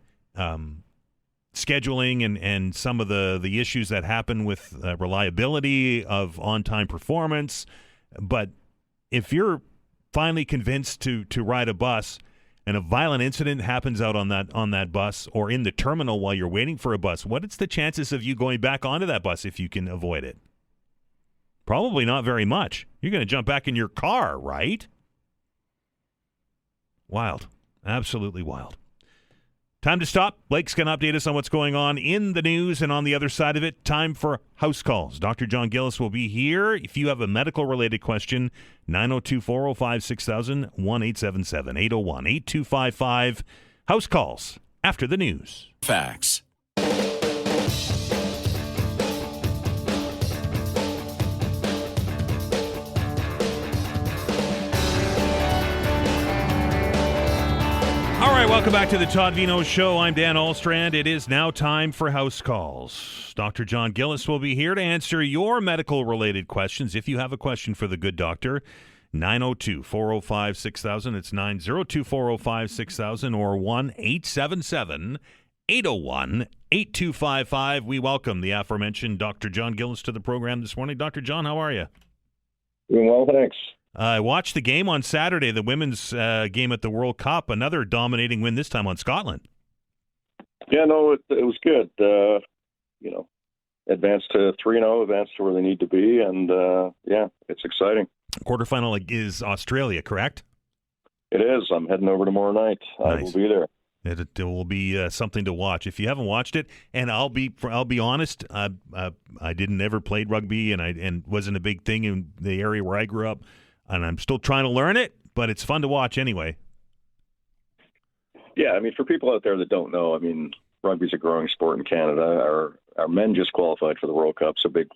scheduling and some of the issues that happen with reliability of on-time performance. But if you're finally convinced to ride a bus and a violent incident happens out on that bus or in the terminal while you're waiting for a bus, what is the chances of you going back onto that bus if you can avoid it? Probably not very much. You're going to jump back in your car, right? Wild. Absolutely wild. Time to stop. Blake's going to update us on what's going on in the news, and on the other side of it, time for house calls. Dr. John Gillis will be here. If you have a medical-related question, 902-405-6000, 1-877-801-8255. House calls after the news. Facts. All right, welcome back to the Todd Veinotte Show. I'm Dan Alstrand. It is now time for house calls. Dr. John Gillis will be here to answer your medical-related questions. If you have a question for the good doctor, 902-405-6000. It's 902-405-6000 or 1-877-801-8255. We welcome the aforementioned Dr. John Gillis to the program this morning. Dr. John, how are you? Doing well, thanks. I watched the game on Saturday, the women's game at the World Cup. Another dominating win, this time on Scotland. Yeah, no, it was good. Advanced to 3-0, advanced to where they need to be, and it's exciting. Quarterfinal is Australia, correct? It is. I'm heading over tomorrow night. Nice. I will be there. It will be something to watch. If you haven't watched it, and I'll be honest, I didn't ever played rugby, and wasn't a big thing in the area where I grew up. And I'm still trying to learn it, but it's fun to watch anyway. Yeah, for people out there that don't know, rugby's a growing sport in Canada. Our men just qualified for the World Cup, so big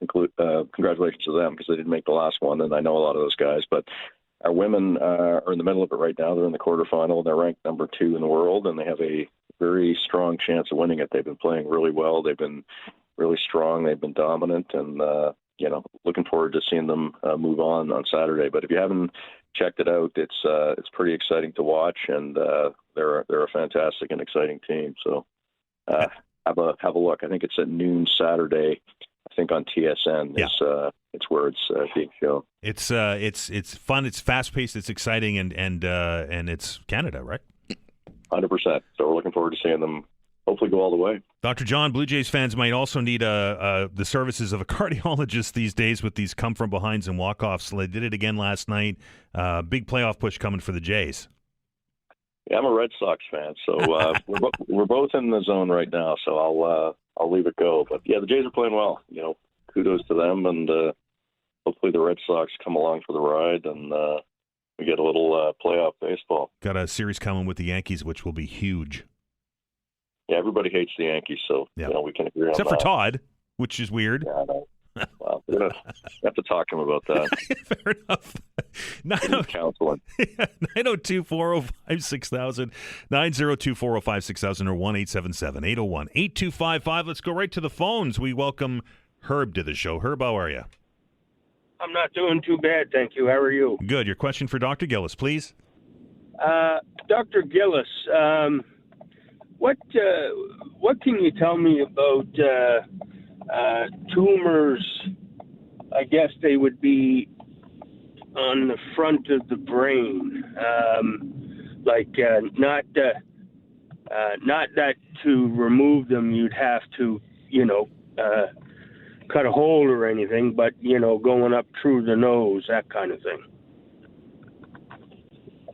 congratulations to them because they didn't make the last one, and I know a lot of those guys. But our women are in the middle of it right now. They're in the quarterfinal. They're ranked number 2 in the world, and they have a very strong chance of winning it. They've been playing really well. They've been really strong. They've been dominant, and looking forward to seeing them move on Saturday. But if you haven't checked it out, it's pretty exciting to watch, and they're a fantastic and exciting team. So have a look. I think it's at noon Saturday. I think on TSN. Yeah. It's where it's being shown. It's fun. It's fast paced. It's exciting, and it's Canada, right? 100%. So we're looking forward to seeing them hopefully go all the way. Dr. John, Blue Jays fans might also need the services of a cardiologist these days with these come-from-behinds and walk-offs. They did it again last night. Big playoff push coming for the Jays. Yeah, I'm a Red Sox fan, so we're both in the zone right now, so I'll leave it go. But, yeah, the Jays are playing well. Kudos to them, and hopefully the Red Sox come along for the ride, and we get a little playoff baseball. Got a series coming with the Yankees, which will be huge. Yeah, everybody hates the Yankees, so we can agree on that. Except for Todd, which is weird. Yeah, I know. Well, we're going to have to talk to him about that. Fair enough. 902-405-6000, 902-405-6000, or 1-877-801-8255. Let's go right to the phones. We welcome Herb to the show. Herb, how are you? I'm not doing too bad, thank you. How are you? Good. Your question for Dr. Gillis, please. Dr. Gillis, what can you tell me about tumors? I guess they would be on the front of the brain, not that to remove them you'd have to, cut a hole or anything, but, going up through the nose, that kind of thing.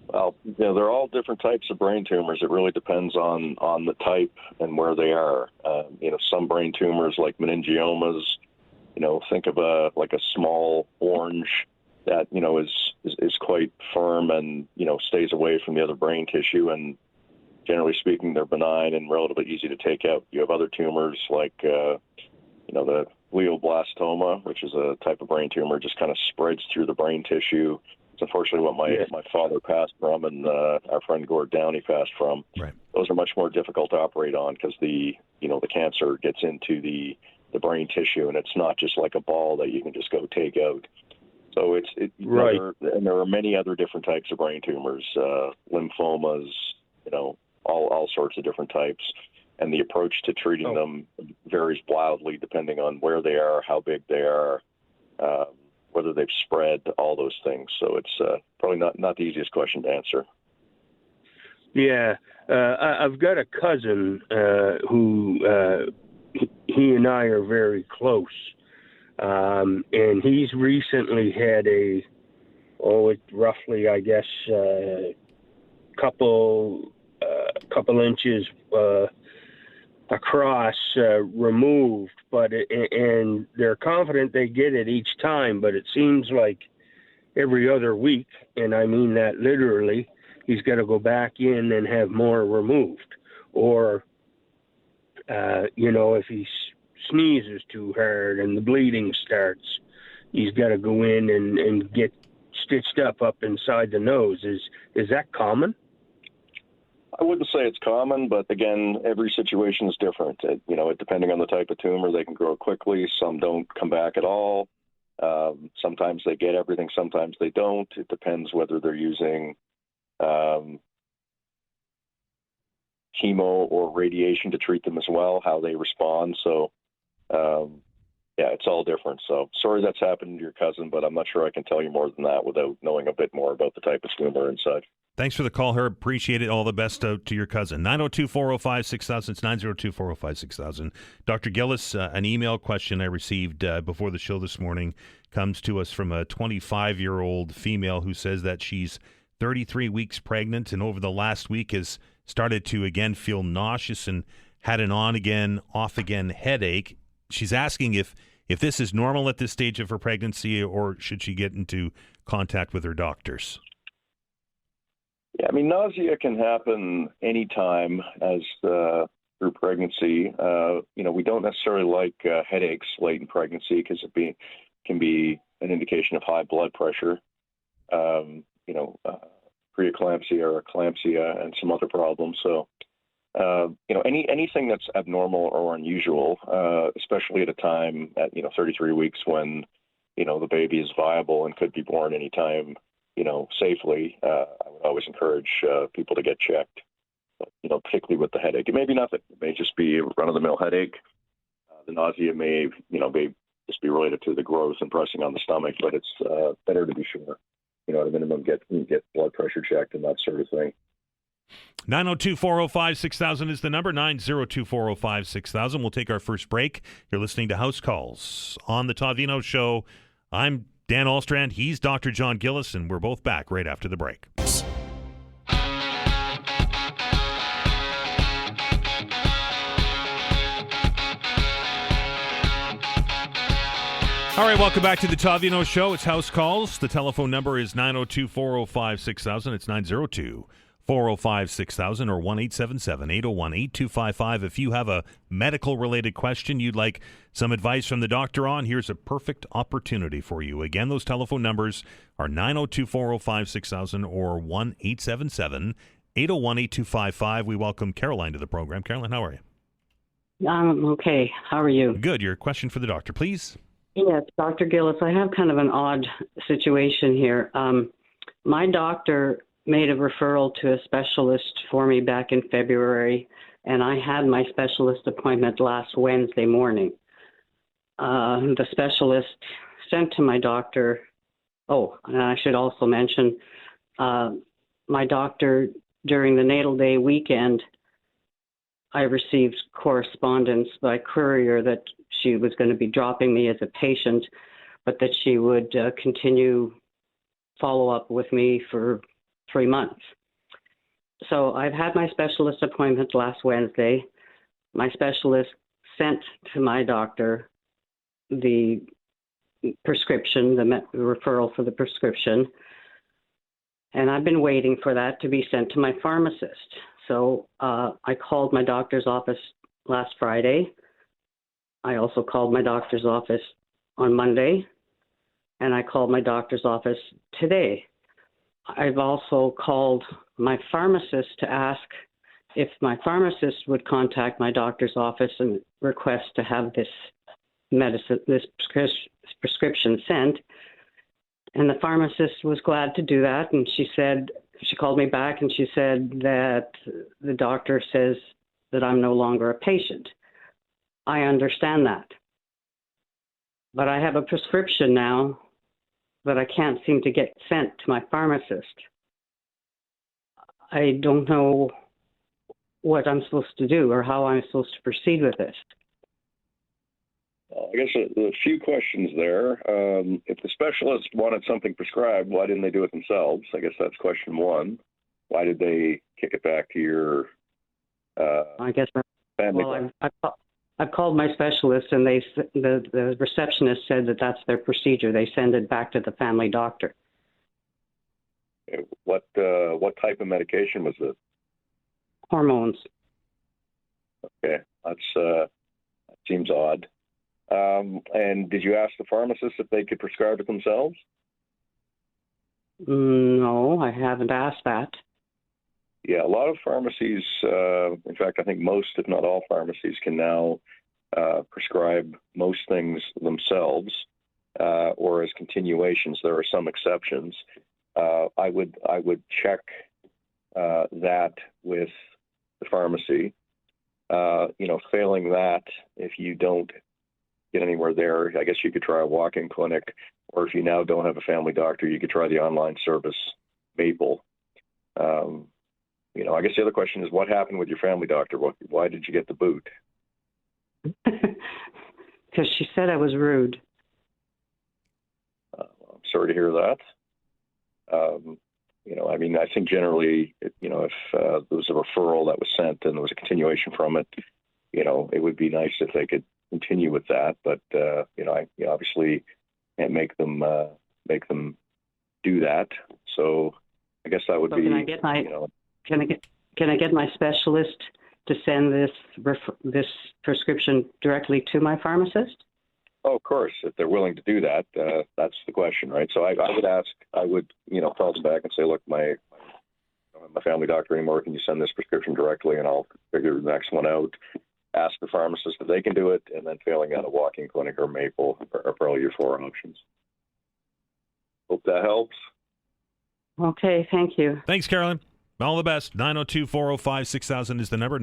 Well, they're all different types of brain tumors. It really depends on the type and where they are. Some brain tumors like meningiomas, think of a small orange that, is quite firm and, stays away from the other brain tissue. And generally speaking, they're benign and relatively easy to take out. You have other tumors like, the glioblastoma, which is a type of brain tumor, just kind of spreads through the brain tissue. It's unfortunately what my father passed from, and our friend Gord Downey passed from. Right. Those are much more difficult to operate on because the cancer gets into the brain tissue, and it's not just like a ball that you can just go take out. So right. And there are many other different types of brain tumors, lymphomas, all sorts of different types. And the approach to treating them varies wildly depending on where they are, how big they are, whether they've spread, all those things. So it's probably not the easiest question to answer. Yeah. I've got a cousin who he and I are very close. And he's recently had roughly, I guess, couple inches across removed, and they're confident they get it each time, but it seems like every other week, and I mean that literally, he's got to go back in and have more removed. Or, if he sneezes too hard and the bleeding starts, he's got to go in and get stitched up inside the nose. Is that common? I wouldn't say it's common, but again, every situation is different. Depending on the type of tumor, they can grow quickly. Some don't come back at all. Sometimes they get everything, sometimes they don't. It depends whether they're using chemo or radiation to treat them as well, how they respond. So, it's all different. So sorry that's happened to your cousin, but I'm not sure I can tell you more than that without knowing a bit more about the type of tumor and such. Thanks for the call, Herb. Appreciate it. All the best to your cousin. 902-405-6000. It's 902-405-6000. Dr. Gillis, an email question I received before the show this morning comes to us from a 25-year-old female who says that she's 33 weeks pregnant and over the last week has started to again feel nauseous and had an on-again, off-again headache. She's asking if this is normal at this stage of her pregnancy or should she get into contact with her doctors? Yeah, nausea can happen anytime as through pregnancy. We don't necessarily like headaches late in pregnancy because it can be an indication of high blood pressure, preeclampsia or eclampsia and some other problems. So, anything that's abnormal or unusual, especially at a time at 33 weeks when the baby is viable and could be born anytime. Safely, I would always encourage people to get checked, particularly with the headache. It may be nothing. It may just be a run-of-the-mill headache. The nausea may just be related to the growth and pressing on the stomach, but it's better to be sure. At a minimum, get blood pressure checked and that sort of thing. 902-405-6000 is the number, 902-405-6000. We'll take our first break. You're listening to House Calls on the Todd Veinotte Show. I'm Dan Alstrand, he's Dr. John Gillis, and we're both back right after the break. All right, welcome back to the Todd Veinotte Show. It's House Calls. The telephone number is 902-405-6000. It's 902-405-6000 or 1-877-801-8255. If you have a medical-related question you'd like some advice from the doctor on, here's a perfect opportunity for you. Again, those telephone numbers are 902-405-6000 or 1-877-801-8255. We welcome Caroline to the program. Caroline, how are you? I'm okay. How are you? Good. Your question for the doctor, please. Yes, Dr. Gillis, I have kind of an odd situation here. My doctor made a referral to a specialist for me back in February, and I had my specialist appointment last Wednesday morning. The specialist sent to my doctor, and I should also mention, my doctor, during the natal day weekend, I received correspondence by courier that she was going to be dropping me as a patient, but that she would continue follow-up with me for 3 months. So I've had my specialist appointment last Wednesday. My specialist sent to my doctor the prescription, the referral for the prescription, and I've been waiting for that to be sent to my pharmacist. So I called my doctor's office last Friday. I also called my doctor's office on Monday, and I called my doctor's office today. I've also called my pharmacist to ask if my pharmacist would contact my doctor's office and request to have this prescription sent. And the pharmacist was glad to do that. And she called me back and she said that the doctor says that I'm no longer a patient. I understand that. But I have a prescription now that I can't seem to get sent to my pharmacist. I don't know what I'm supposed to do or how I'm supposed to proceed with this. I guess a few questions there. If the specialist wanted something prescribed, why didn't they do it themselves? I guess that's question one. Why did they kick it back to your family? I've called my specialist, and the receptionist said that that's their procedure. They send it back to the family doctor. What type of medication was it? Hormones. Okay, that seems odd. And did you ask the pharmacist if they could prescribe it themselves? No, I haven't asked that. Yeah, a lot of pharmacies, in fact, I think most, if not all pharmacies, can now prescribe most things themselves or as continuations. There are some exceptions. I would check that with the pharmacy. Failing that, if you don't get anywhere there, I guess you could try a walk-in clinic, or if you now don't have a family doctor, you could try the online service Maple. I guess the other question is, what happened with your family doctor? Why did you get the boot? Because she said I was rude. I'm sorry to hear that. I think generally, if there was a referral that was sent and there was a continuation from it, it would be nice if they could continue with that. But I obviously can't make them do that. So I guess that would be. Can I get my specialist to send this prescription directly to my pharmacist? Oh, of course, if they're willing to do that, that's the question, right? So I would call them back and say, look, I don't have my family doctor anymore. Can you send this prescription directly, and I'll figure the next one out. Ask the pharmacist if they can do it, and then failing out, a walk-in clinic or Maple are probably your 4 options. Hope that helps. Okay, thank you. Thanks, Carolyn. All the best. 902-405-6000 is the number,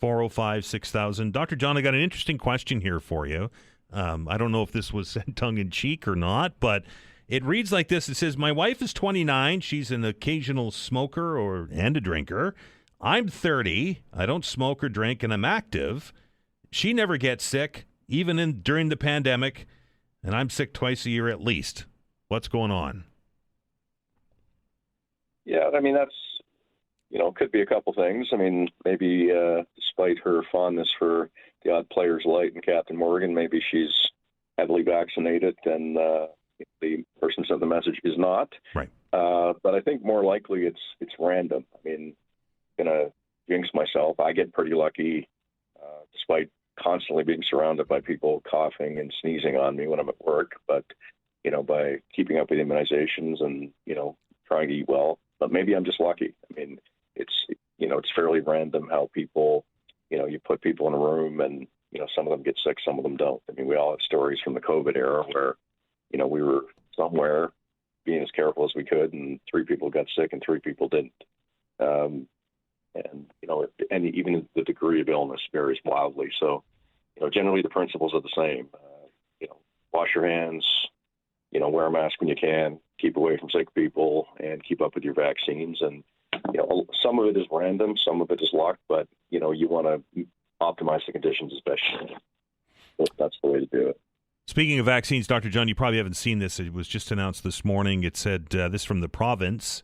902-405-6000. Dr. John, I got an interesting question here for you. I don't know if this was said tongue-in-cheek or not, but it reads like this. It says, my wife is 29. She's an occasional smoker and a drinker. I'm 30. I don't smoke or drink, and I'm active. She never gets sick, even during the pandemic, and I'm sick twice a year at least. What's going on? Yeah, that's, could be a couple things. Maybe despite her fondness for the Odd Players Light and Captain Morgan, maybe she's heavily vaccinated and the person sent the message is not. Right. But I think more likely it's random. I'm gonna jinx myself. I get pretty lucky, despite constantly being surrounded by people coughing and sneezing on me when I'm at work. But by keeping up with immunizations and trying to eat well. But maybe I'm just lucky. It's fairly random how people, you put people in a room and some of them get sick, some of them don't. I mean, we all have stories from the COVID era where, we were somewhere being as careful as we could, and 3 people got sick and 3 people didn't. And even the degree of illness varies wildly. So, generally the principles are the same. Wash your hands, wear a mask when you can, keep away from sick people, and keep up with your vaccines. And, some of it is random, some of it is luck, but, you want to optimize the conditions as best you can. That's the way to do it. Speaking of vaccines, Dr. John, you probably haven't seen this. It was just announced this morning. It said this from the province,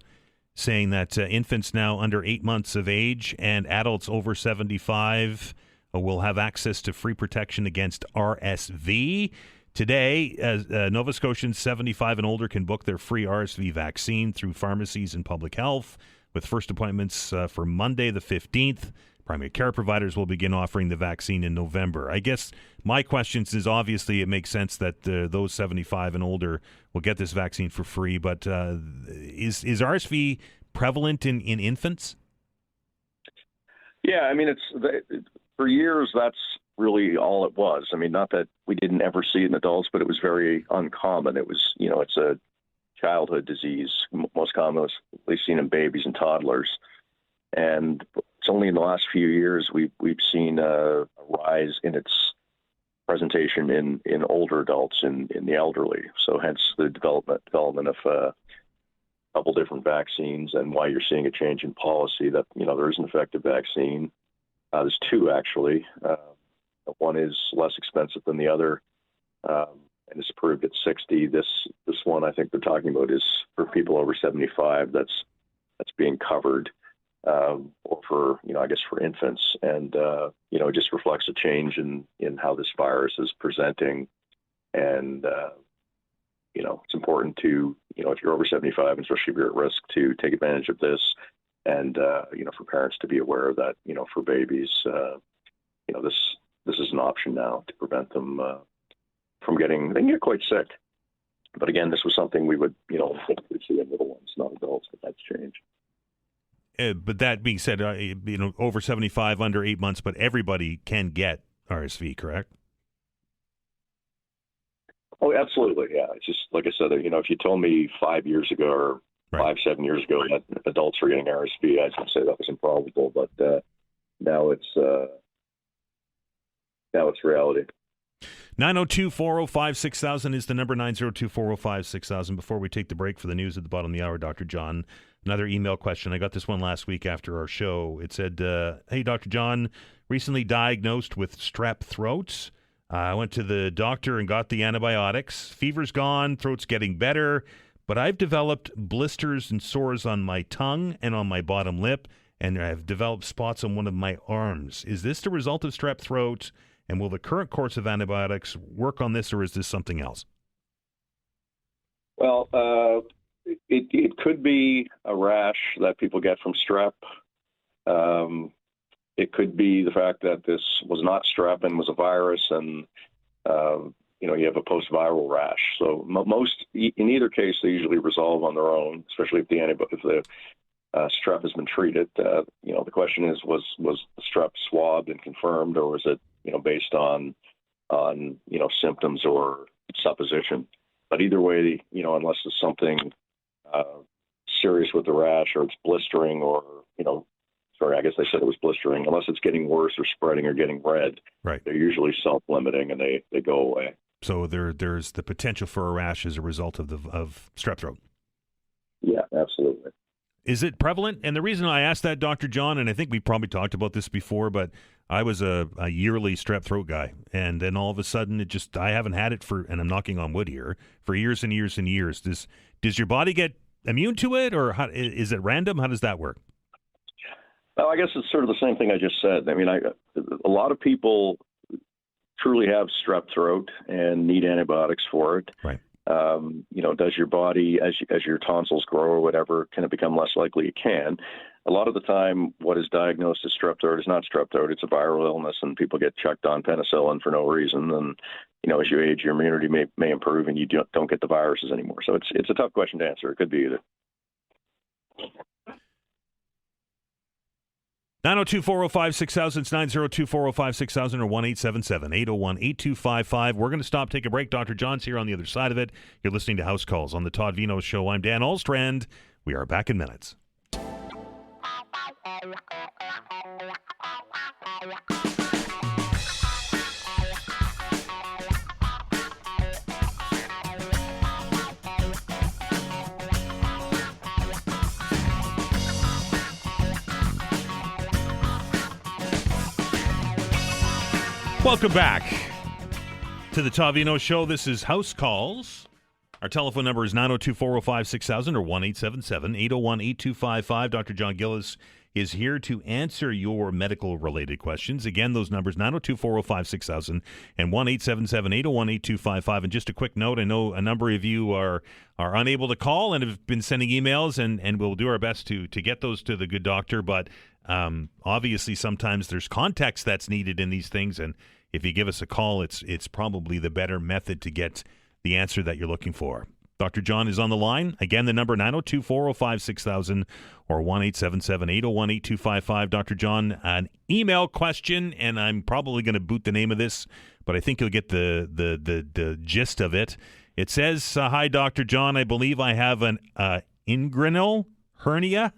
saying that infants now under 8 months of age and adults over 75 will have access to free protection against RSV. Today, Nova Scotians 75 and older can book their free RSV vaccine through pharmacies and public health, with first appointments for Monday the 15th. Primary care providers will begin offering the vaccine in November. I guess my question is, obviously it makes sense that those 75 and older will get this vaccine for free, but is RSV prevalent in infants? Yeah, I mean, for years that's really all it was. I mean, not that we didn't ever see it in adults, but it was very uncommon. It was, it's a childhood disease, most commonly seen in babies and toddlers. And it's only in the last few years we've seen a rise in its presentation in older adults, in the elderly. So hence the development of a couple different vaccines, and why you're seeing a change in policy that, there is an effective vaccine. There's 2 actually. One is less expensive than the other, and it's approved at $60. This one I think they're talking about is for people over 75. That's being covered. Or for, I guess for infants. And, it just reflects a change in how this virus is presenting. And, it's important to, if you're over 75, and especially if you're at risk, to take advantage of this. And, for parents to be aware that, for babies, this is an option now to prevent them from they can get quite sick. But again, this was something we would, typically see in little ones, not adults, but that's changed. But that being said, over 75, under 8 months, but everybody can get RSV, correct? Oh, absolutely, yeah. It's just, like I said, if you told me 5 years ago or 7 years ago that adults were getting RSV, I'd say that was improbable. But now it's reality. 902-405-6000 is the number, 902-405-6000. Before we take the break for the news at the bottom of the hour, Dr. John, another email question. I got this one last week after our show. It said, hey, Dr. John, recently diagnosed with strep throat. I went to the doctor and got the antibiotics. Fever's gone, throat's getting better, but I've developed blisters and sores on my tongue and on my bottom lip, and I've developed spots on one of my arms. Is this the result of strep throat? And will the current course of antibiotics work on this, or is this something else? Well, it could be a rash that people get from strep. It could be the fact that this was not strep and was a virus, and you have a post-viral rash. So in either case, they usually resolve on their own, especially if the strep has been treated. The question is, was the strep swabbed and confirmed, or was it based on symptoms or supposition? But either way, unless there's something serious with the rash, or it's blistering, or I guess they said it was blistering. Unless it's getting worse or spreading or getting red, right, they're usually self-limiting and they go away. So there's the potential for a rash as a result of strep throat. Yeah, absolutely. Is it prevalent? And the reason I asked that, Dr. John, and I think we probably talked about this before, but I was a yearly strep throat guy, and then all of a sudden I haven't had it and I'm knocking on wood here, for years and years and years. Does your body get immune to it, or is it random? How does that work? Well, I guess it's sort of the same thing I just said. I mean, a lot of people truly have strep throat and need antibiotics for it. Right. Does your body, as your tonsils grow or whatever, can it become less likely? It can. A lot of the time, what is diagnosed as strep throat is not strep throat. It's a viral illness, and people get checked on penicillin for no reason. And, as you age, your immunity may improve, and you don't get the viruses anymore. So it's a tough question to answer. It could be either. 902-405-6000. It's 902-405-6000 or 1-877-801-8255. We're going to stop, take a break. Dr. John's here on the other side of it. You're listening to House Calls on the Todd Veinotte Show. I'm Dan Alstrand. We are back in minutes. Welcome back to the Todd Veinotte Show. This is House Calls. Our telephone number is 902-405-6000 or 1-877-801-8255. Dr. John Gillis is here to answer your medical-related questions. Again, those numbers, 902-405-6000 and 1-877-801-8255. And just a quick note, I know a number of you are unable to call and have been sending emails, and we'll do our best to get those to the good doctor. But obviously, sometimes there's context that's needed in these things, and if you give us a call, it's probably the better method to get the answer that you're looking for. Dr. John is on the line. Again, the number 902-405-6000 or 1-877-801-8255. Dr. John, an email question, and I'm probably going to boot the name of this, but I think you'll get the gist of it. It says, hi, Dr. John. I believe I have an inguinal hernia.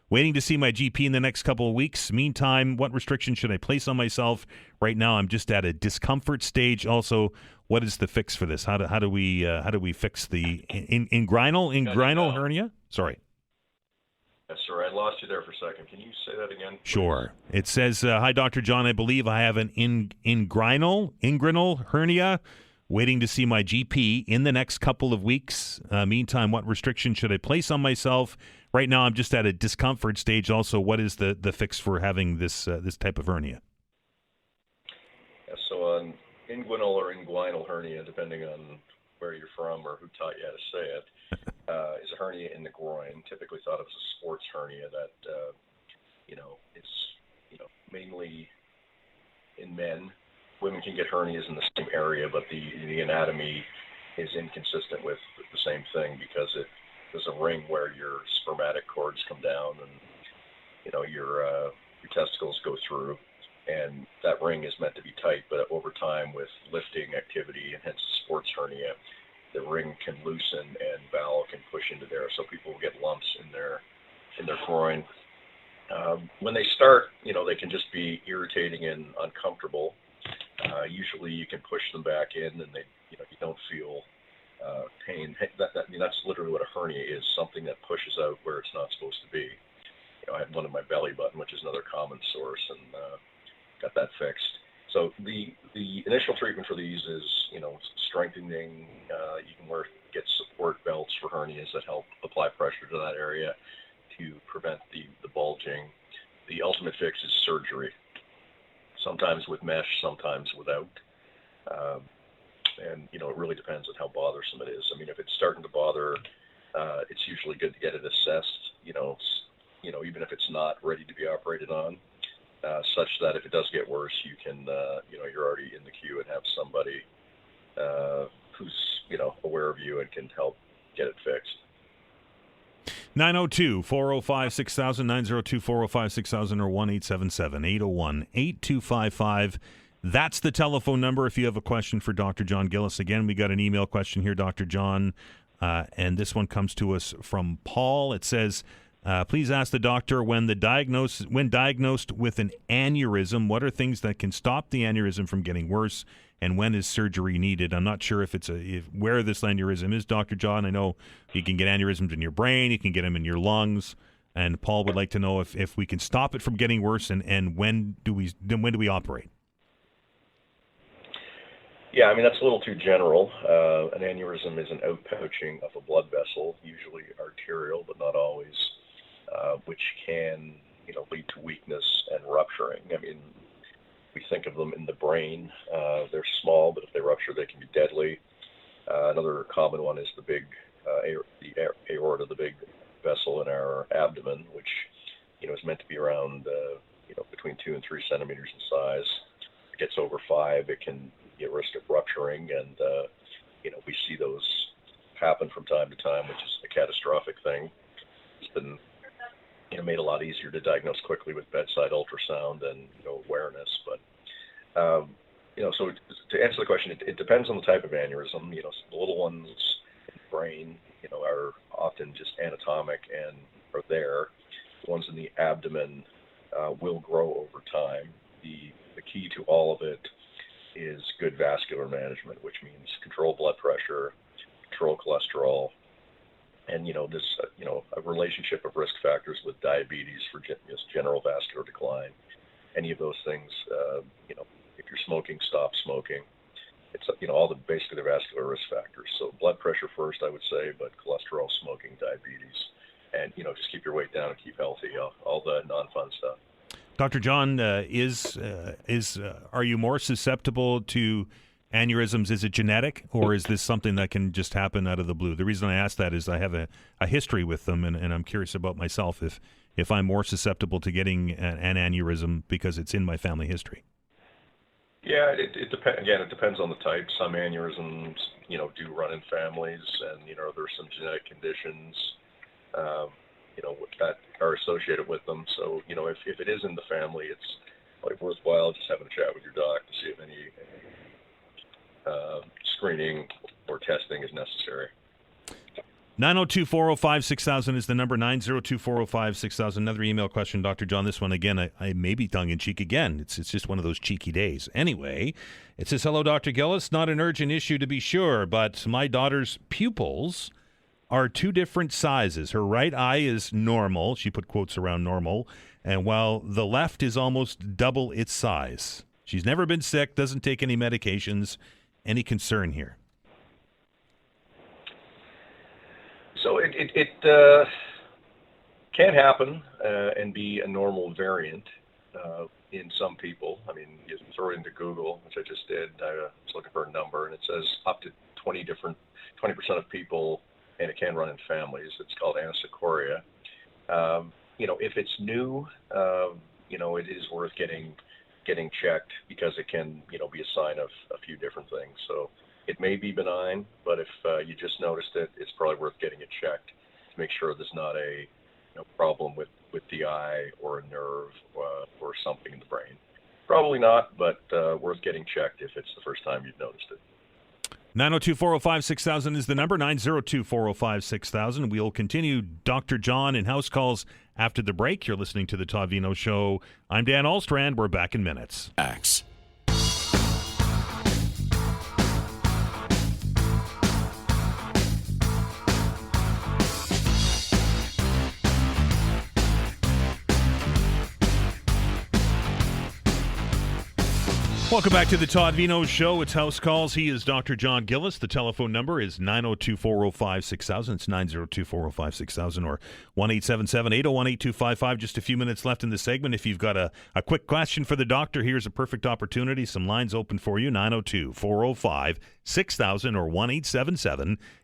Waiting to see my GP in the next couple of weeks. Meantime, what restrictions should I place on myself? Right now, I'm just at a discomfort stage. Also, what is the fix for this? How do we fix the inguinal hernia? Sorry. Yes, sir. I lost you there for a second. Can you say that again, please? Sure. It says, hi, Dr. John. I believe I have an inguinal hernia. Waiting to see my GP in the next couple of weeks. Meantime, what restrictions should I place on myself? Right now, I'm just at a discomfort stage. Also, what is the fix for having this type of hernia? Yeah, so an inguinal or inguinal hernia, depending on where you're from or who taught you how to say it, is a hernia in the groin, typically thought of as a sports hernia that, it's mainly in men. Women can get hernias in the same area, but the anatomy is inconsistent with the same thing because there's a ring where your spermatic cords come down and your testicles go through, and that ring is meant to be tight. But over time, with lifting activity and hence sports hernia, the ring can loosen and bowel can push into there, so people will get lumps in their groin. When they start, they can just be irritating and uncomfortable. Usually you can push them back in and you don't feel pain. That's literally what a hernia is, something that pushes out where it's not supposed to be. I had one in my belly button, which is another common source, and got that fixed. So the initial treatment for these is, strengthening. You can get support belts for hernias that help apply pressure to that area to prevent the bulging. The ultimate fix is surgery. Sometimes with mesh, sometimes without. And, it really depends on how bothersome it is. I mean, if it's starting to bother, it's usually good to get it assessed, even if it's not ready to be operated on, such that if it does get worse, you can, you're already in the queue and have somebody who's, aware of you and can help get it fixed. 902-405-6000, 902-405-6000 or 1-877-801-8255. That's the telephone number if you have a question for Dr. John Gillis. Again, we got an email question here, Dr. John, and this one comes to us from Paul. It says, please ask the doctor when diagnosed with an aneurysm, what are things that can stop the aneurysm from getting worse, and when is surgery needed? I'm not sure if where this aneurysm is, Dr. John. I know you can get aneurysms in your brain, you can get them in your lungs, and Paul would like to know if we can stop it from getting worse, and when do we operate? Yeah, I mean, that's a little too general. An aneurysm is an outpouching of a blood vessel, usually arterial, but not always, which can, lead to weakness and rupturing. I mean, we think of them in the brain. They're small, but if they rupture, they can be deadly. Another common one is the big the aorta, the big vessel in our abdomen, which, is meant to be around, between 2 and 3 centimeters in size. If it gets over 5, it can be at risk of rupturing, and we see those happen from time to time, which is a catastrophic thing. It's been made a lot easier to diagnose quickly with bedside ultrasound and awareness. But so to answer the question, it depends on the type of aneurysm. The little ones in the brain, are often just anatomic and are there. The ones in the abdomen will grow over time. The key to all of it is good vascular management, which means control blood pressure, control cholesterol, and a relationship of risk factors with diabetes for just general vascular decline. Any of those things, if you're smoking, stop smoking. It's all basically the vascular risk factors. So blood pressure first, I would say, but cholesterol, smoking, diabetes, and just keep your weight down and keep healthy. All the non-fun stuff. Dr. John, are you more susceptible to aneurysms? Is it genetic, or is this something that can just happen out of the blue? The reason I ask that is I have a history with them, and I'm curious about myself if I'm more susceptible to getting an aneurysm because it's in my family history. Yeah, it depends. Again, it depends on the type. Some aneurysms, do run in families, and there's some genetic conditions, that are associated with them. So, if it is in the family, it's probably worthwhile just having a chat with your doc to see if any screening or testing is necessary. 902-405-6000 is the number, 902-405-6000. Another email question, Dr. John. This one, again, I may be tongue-in-cheek again. It's just one of those cheeky days. Anyway, it says, hello, Dr. Gillis. Not an urgent issue to be sure, but my daughter's pupils are two different sizes. Her right eye is normal. She put quotes around normal. And while the left is almost double its size. She's never been sick, doesn't take any medications. Any concern here? So it can happen and be a normal variant in some people. I mean, you throw it into Google, which I just did. I was looking for a number, and it says up to 20% of people, and it can run in families. It's called anisocoria. If it's new, it is worth getting checked because it can, be a sign of a few different things. So it may be benign, but if you just noticed it, it's probably worth getting it checked to make sure there's not a problem with the eye or a nerve or something in the brain. Probably not, but worth getting checked if it's the first time you've noticed it. 902-405-6000 is the number, 902-405-6000. We'll continue Dr. John and house calls after the break. You're listening to the Todd Veinotte Show. I'm Dan Alstrand. We're back in minutes. Axe. Welcome back to the Todd Veinotte Show. It's House Calls. He is Dr. John Gillis. The telephone number is 902-405-6000. It's 902-405-6000 or 1-877-801-8255. Just a few minutes left in the segment. If you've got a quick question for the doctor, here's a perfect opportunity. Some lines open for you, 902-405-6000 or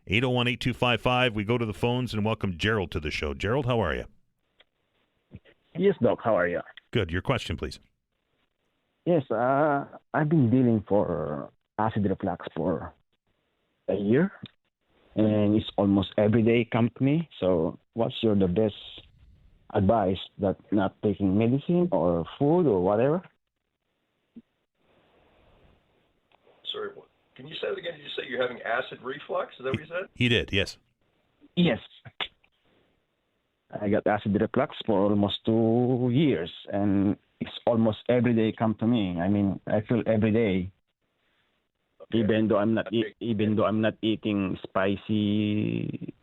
1-877-801-8255. We go to the phones and welcome Gerald to the show. Gerald, how are you? Yes, Doc. How are you? Good. Your question, please. Yes, I've been dealing for acid reflux for a year, and it's almost every day come to me. So what's the best advice that not taking medicine or food or whatever? Sorry, can you say it again? Did you say you're having acid reflux? Is that what you said? He did, yes. Yes. I got acid reflux for almost 2 years, and it's almost every day come to me. I mean, I feel every day, okay. even though I'm not eating spicy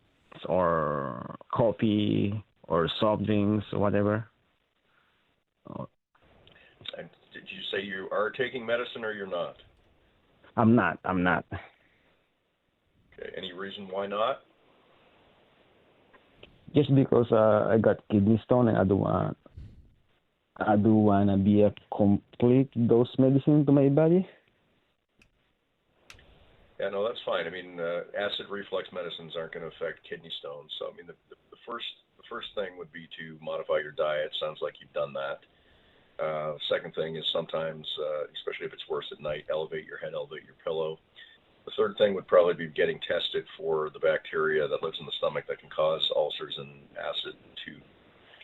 or coffee or soft drinks or whatever. And did you say you are taking medicine or you're not? I'm not. Okay. Any reason why not? Just because I got kidney stone and I do wanna be a complete dose medicine to my body. Yeah, no, that's fine. I mean, acid reflux medicines aren't going to affect kidney stones. So, I mean, the first thing would be to modify your diet. Sounds like you've done that. Second thing is sometimes, especially if it's worse at night, elevate your head, elevate your pillow. The third thing would probably be getting tested for the bacteria that lives in the stomach that can cause ulcers and acid to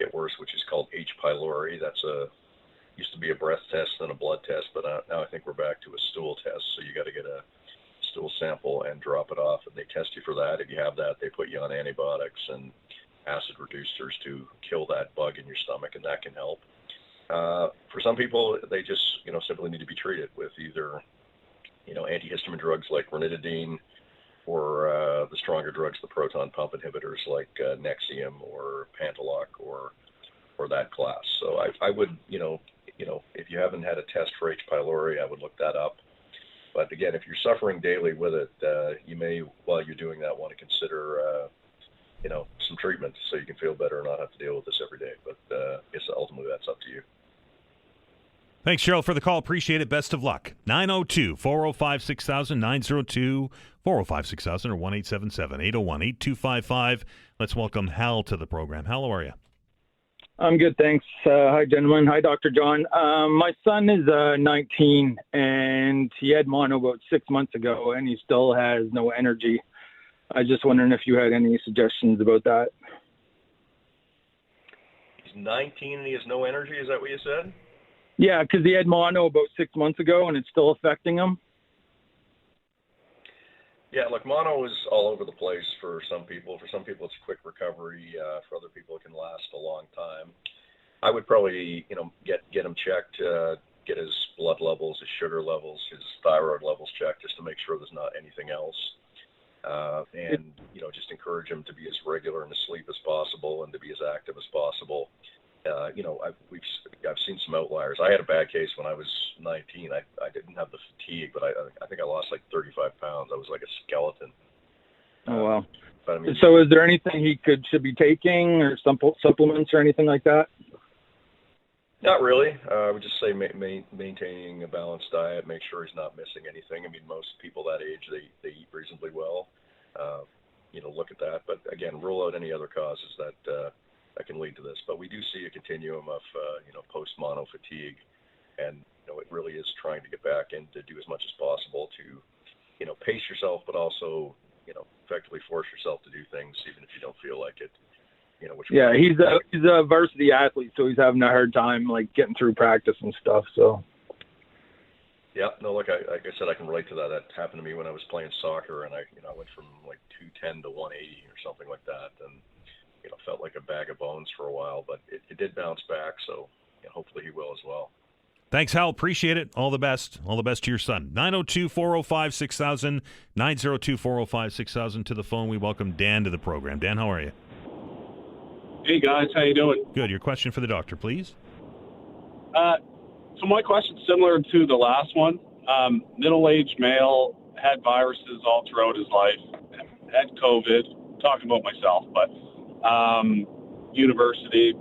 get worse, which is called H. pylori. Used to be a breath test and a blood test, but now I think we're back to a stool test. So you got to get a stool sample and drop it off, and they test you for that. If you have that, they put you on antibiotics and acid reducers to kill that bug in your stomach, and that can help. For some people, they just simply need to be treated with either antihistamine drugs like ranitidine, or the stronger drugs, the proton pump inhibitors like Nexium or Pantaloc or that class. So I would, if you haven't had a test for H. pylori, I would look that up. But again, if you're suffering daily with it, you may, while you're doing that, want to consider, some treatment so you can feel better and not have to deal with this every day. But I guess ultimately that's up to you. Thanks, Cheryl, for the call. Appreciate it. Best of luck. 902-405-6000, 902-405-6000, or 1-877-801-8255. Let's welcome Hal to the program. Hal, how are you? I'm good, thanks. Hi, gentlemen. Hi, Dr. John. My son is 19, and he had mono about 6 months ago, and he still has no energy. I was just wondering if you had any suggestions about that. He's 19 and he has no energy, is that what you said? Yeah, because he had mono about 6 months ago, and it's still affecting him. Yeah, look, mono is all over the place for some people. For some people, it's a quick recovery. For other people, it can last a long time. I would probably, get him checked, get his blood levels, his sugar levels, his thyroid levels checked, just to make sure there's not anything else. And just encourage him to be as regular in his sleep as possible and to be as active as possible. I've seen some outliers. I had a bad case when I was 19. I didn't have the fatigue, but I think I lost like 35 pounds. I was like a skeleton. Oh, wow. But I mean, so is there anything he should be taking, or supplements or anything like that? Not really. I would just say maintaining a balanced diet, make sure he's not missing anything. I mean, most people that age, they eat reasonably well. Look at that. But again, rule out any other causes that can lead to this. But we do see a continuum of, post-mono fatigue. And, it really is trying to get back and to do as much as possible to, pace yourself, but also, effectively force yourself to do things even if you don't feel like it. Yeah, he's a varsity athlete, so he's having a hard time getting through practice and stuff. So. Yeah, no, like I said, I can relate to that. That happened to me when I was playing soccer, and I went from 210 to 180 or something like that, and felt like a bag of bones for a while, but it did bounce back. So hopefully he will as well. Thanks, Hal. Appreciate it. All the best. All the best to your son. 902-405-6000, 902-405-6000 to the phone. We welcome Dan to the program. Dan, how are you? Hey, guys. How you doing? Good. Your question for the doctor, please. So my question's similar to the last one. Middle-aged male, had viruses all throughout his life, had COVID, talking about myself, but university,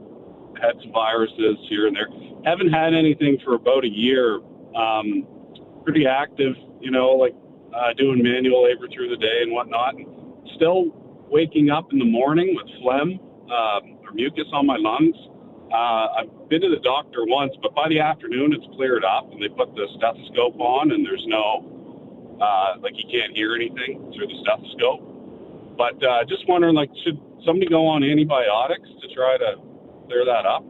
had some viruses here and there. Haven't had anything for about a year. Pretty active, doing manual labor through the day and whatnot. And still waking up in the morning with phlegm or mucus on my lungs. I've been to the doctor once, but by the afternoon it's cleared up, and they put the stethoscope on, and there's no, you can't hear anything through the stethoscope. But just wondering, should somebody go on antibiotics to try to clear that up?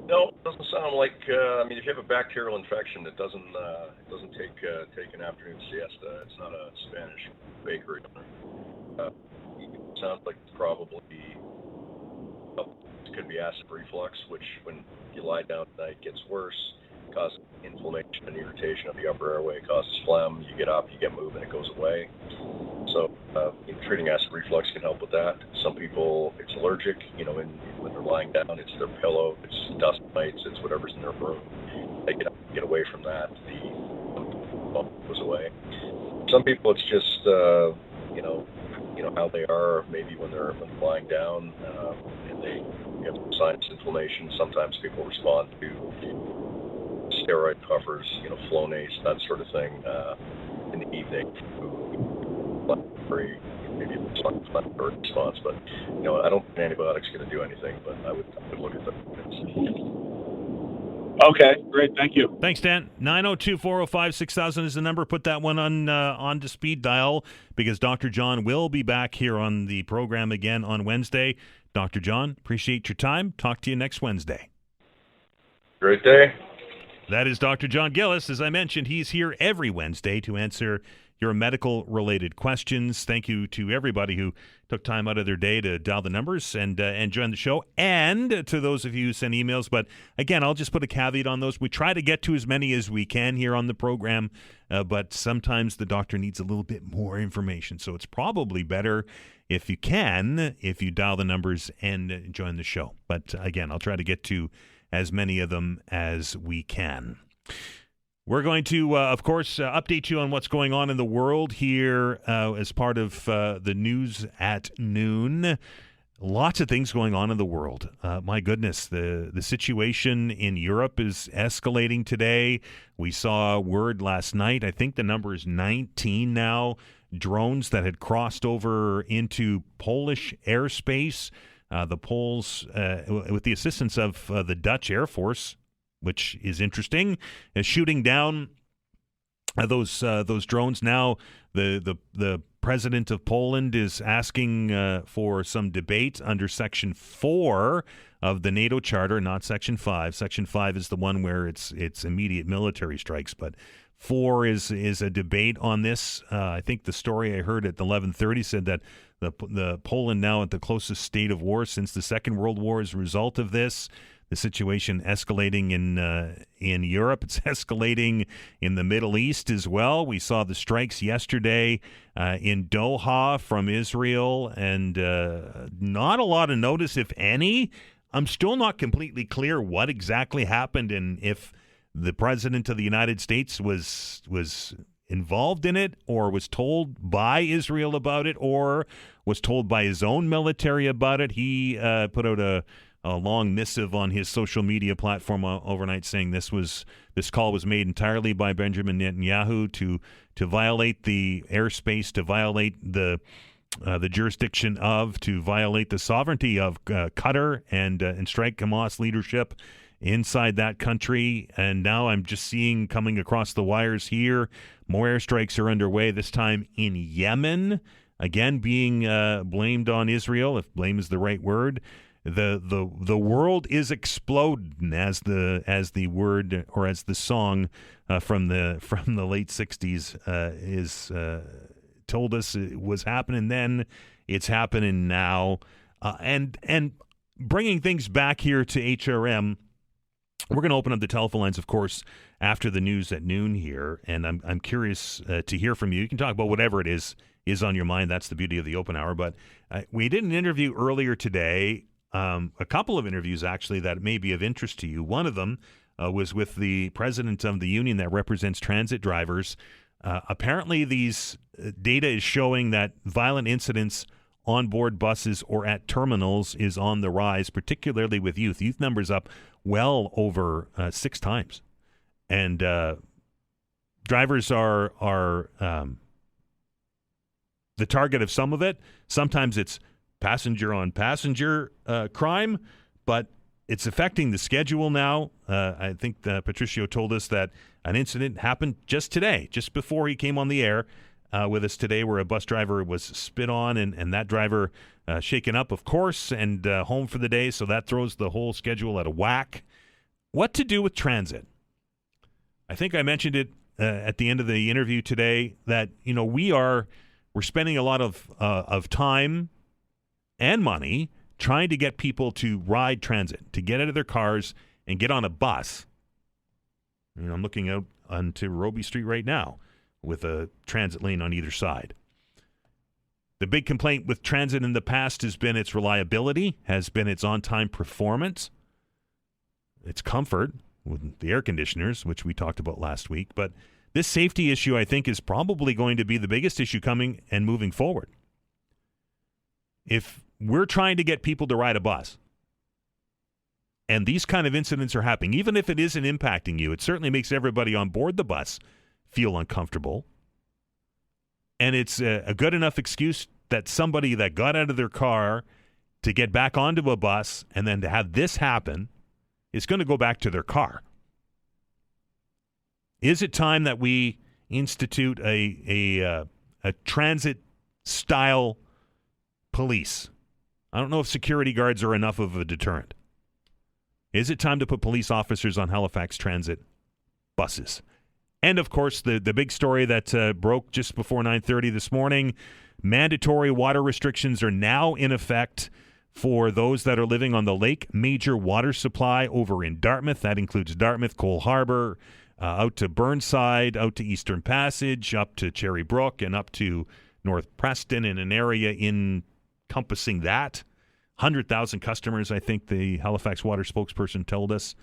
No, it doesn't sound like. If you have a bacterial infection, it doesn't take an afternoon siesta. It's not a Spanish bakery. It sounds like probably it could be acid reflux, which when you lie down at night gets worse, causes inflammation and irritation of the upper airway, causes phlegm. You get up, you get moving, it goes away. So treating acid reflux can help with that. Some people, it's allergic, when they're lying down, it's their pillow, it's dust mites, it's whatever's in their room. They get away from that, the bump goes away. Some people, it's just, how they are, maybe when they're lying down and they have sinus inflammation. Sometimes people respond to steroid puffers, Flonase, that sort of thing, in the evening. Maybe it's not a response, but I don't think antibiotics going to do anything. But I would look at them. Okay, great. Thank you. Thanks, Dan. 902-405-6000 is the number. Put that one on to speed dial because Dr. John will be back here on the program again on Wednesday. Dr. John, appreciate your time. Talk to you next Wednesday. Great day. That is Dr. John Gillis. As I mentioned, he's here every Wednesday to answer your medical-related questions. Thank you to everybody who took time out of their day to dial the numbers and join the show, and to those of you who send emails. But again, I'll just put a caveat on those. We try to get to as many as we can here on the program, but sometimes the doctor needs a little bit more information. So it's probably better if you dial the numbers and join the show. But again, I'll try to get to as many of them as we can. We're going to, of course, update you on what's going on in the world here as part of the news at noon. Lots of things going on in the world. My goodness, the situation in Europe is escalating today. We saw word last night, I think the number is 19 now, drones that had crossed over into Polish airspace. The Poles, with the assistance of the Dutch Air Force, which is interesting, is shooting down those drones. Now the president of Poland is asking for some debate under Section 4 of the NATO Charter, not Section 5. Section 5 is the one where it's immediate military strikes, but 4 is a debate on this. I think the story I heard at 11:30 said that the Poland now at the closest state of war since the Second World War as a result of this. The situation escalating in Europe. It's escalating in the Middle East as well. We saw the strikes yesterday in Doha from Israel, and not a lot of notice, if any. I'm still not completely clear what exactly happened and if the President of the United States was involved in it or was told by Israel about it or was told by his own military about it. He put out a long missive on his social media platform overnight saying this call was made entirely by Benjamin Netanyahu to violate the airspace, to violate the jurisdiction of, to violate the sovereignty of Qatar and strike Hamas leadership inside that country. And now I'm just seeing coming across the wires here, more airstrikes are underway, this time in Yemen, again being blamed on Israel, if blame is the right word. The world is exploding, as the word or as the song from the late 60s is told us it was happening then. It's happening now, and bringing things back here to HRM. We're going to open up the telephone lines, of course, after the news at noon here, and I'm curious to hear from you. You can talk about whatever it is on your mind. That's the beauty of the open hour. But we did an interview earlier today. A couple of interviews, actually, that may be of interest to you. One of them was with the president of the union that represents transit drivers. Apparently, these data is showing that violent incidents on board buses or at terminals is on the rise, particularly with youth. Youth numbers up well over 6 times. And drivers are the target of some of it. Sometimes it's passenger-on-passenger crime, but it's affecting the schedule now. I think Patricio told us that an incident happened just today, just before he came on the air with us today, where a bus driver was spit on, and that driver shaken up, of course, and home for the day, so that throws the whole schedule out of whack. What to do with transit? I think I mentioned it at the end of the interview today that, you know, we're spending a lot of time and money trying to get people to ride transit, to get out of their cars and get on a bus. You know, I'm looking out onto Robie Street right now with a transit lane on either side. The big complaint with transit in the past has been its reliability, has been its on-time performance, its comfort with the air conditioners, which we talked about last week. But this safety issue, I think, is probably going to be the biggest issue coming and moving forward. If we're trying to get people to ride a bus, and these kind of incidents are happening, even if it isn't impacting you, it certainly makes everybody on board the bus feel uncomfortable. And it's a good enough excuse that somebody that got out of their car to get back onto a bus and then to have this happen is going to go back to their car. Is it time that we institute a transit-style police? I don't know if security guards are enough of a deterrent. Is it time to put police officers on Halifax Transit buses? And, of course, the big story that broke just before 9:30 this morning, mandatory water restrictions are now in effect for those that are living on the Lake Major water supply over in Dartmouth. That includes Dartmouth, Cole Harbour, out to Burnside, out to Eastern Passage, up to Cherry Brook, and up to North Preston, in an area encompassing that. 100,000 customers, I think the Halifax Water spokesperson told us.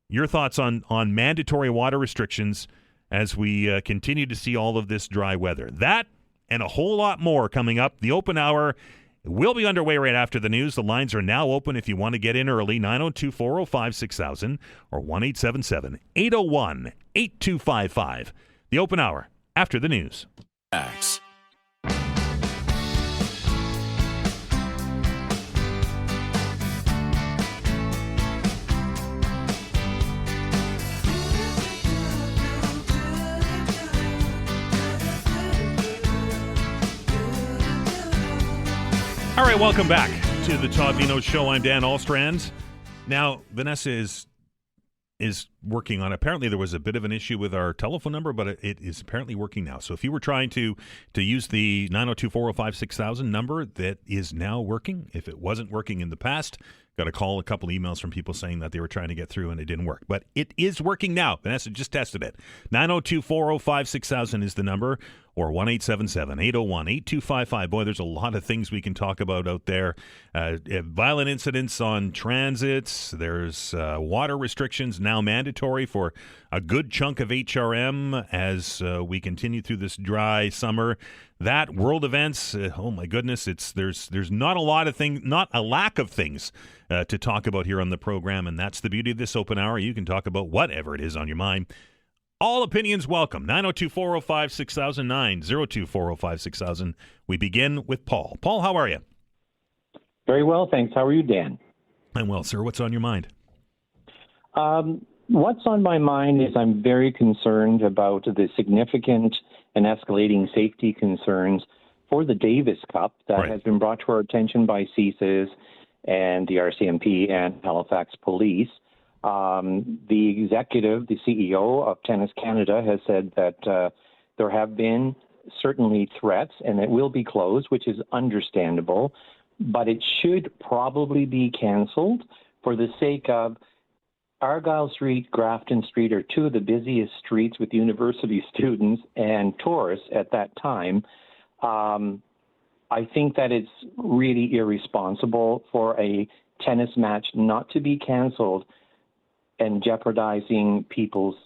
Your thoughts on mandatory water restrictions as we continue to see all of this dry weather? That and a whole lot more coming up. The open hour will be underway right after the news. The lines are now open if you want to get in early, 902-405-6000 or 1-877-801-8255. The open hour after the news. X. All right, welcome back to the Todd Veinotte Show. I'm Dan Allstrand. Now, Vanessa is working on. Apparently, there was a bit of an issue with our telephone number, but it is apparently working now. So, if you were trying to use the 902-405-6000 number, that is now working. If it wasn't working in the past, got a call, a couple emails from people saying that they were trying to get through and it didn't work. But it is working now. Vanessa just tested it. 902-405-6000 is the number, or 1-877-801-8255. Boy, there's a lot of things we can talk about out there. Violent incidents on transits. There's water restrictions now mandatory for a good chunk of HRM as we continue through this dry summer. That, world events, oh my goodness, there's not a lot of things, not a lack of things to talk about here on the program, and that's the beauty of this open hour. You can talk about whatever it is on your mind. All opinions welcome. 902-405-6000, 902-405-6000. We begin with Paul. Paul, how are you? Very well, thanks. How are you, Dan? I'm well, sir. What's on your mind? What's on my mind is I'm very concerned about the significant and escalating safety concerns for the Davis Cup that has been brought to our attention by CSIS and the RCMP and Halifax Police. The executive, the CEO of Tennis Canada, has said that there have been certainly threats and it will be closed, which is understandable, but it should probably be canceled for the sake of Argyle Street, Grafton Street are two of the busiest streets with university students and tourists at that time. I think that it's really irresponsible for a tennis match not to be canceled and jeopardizing people's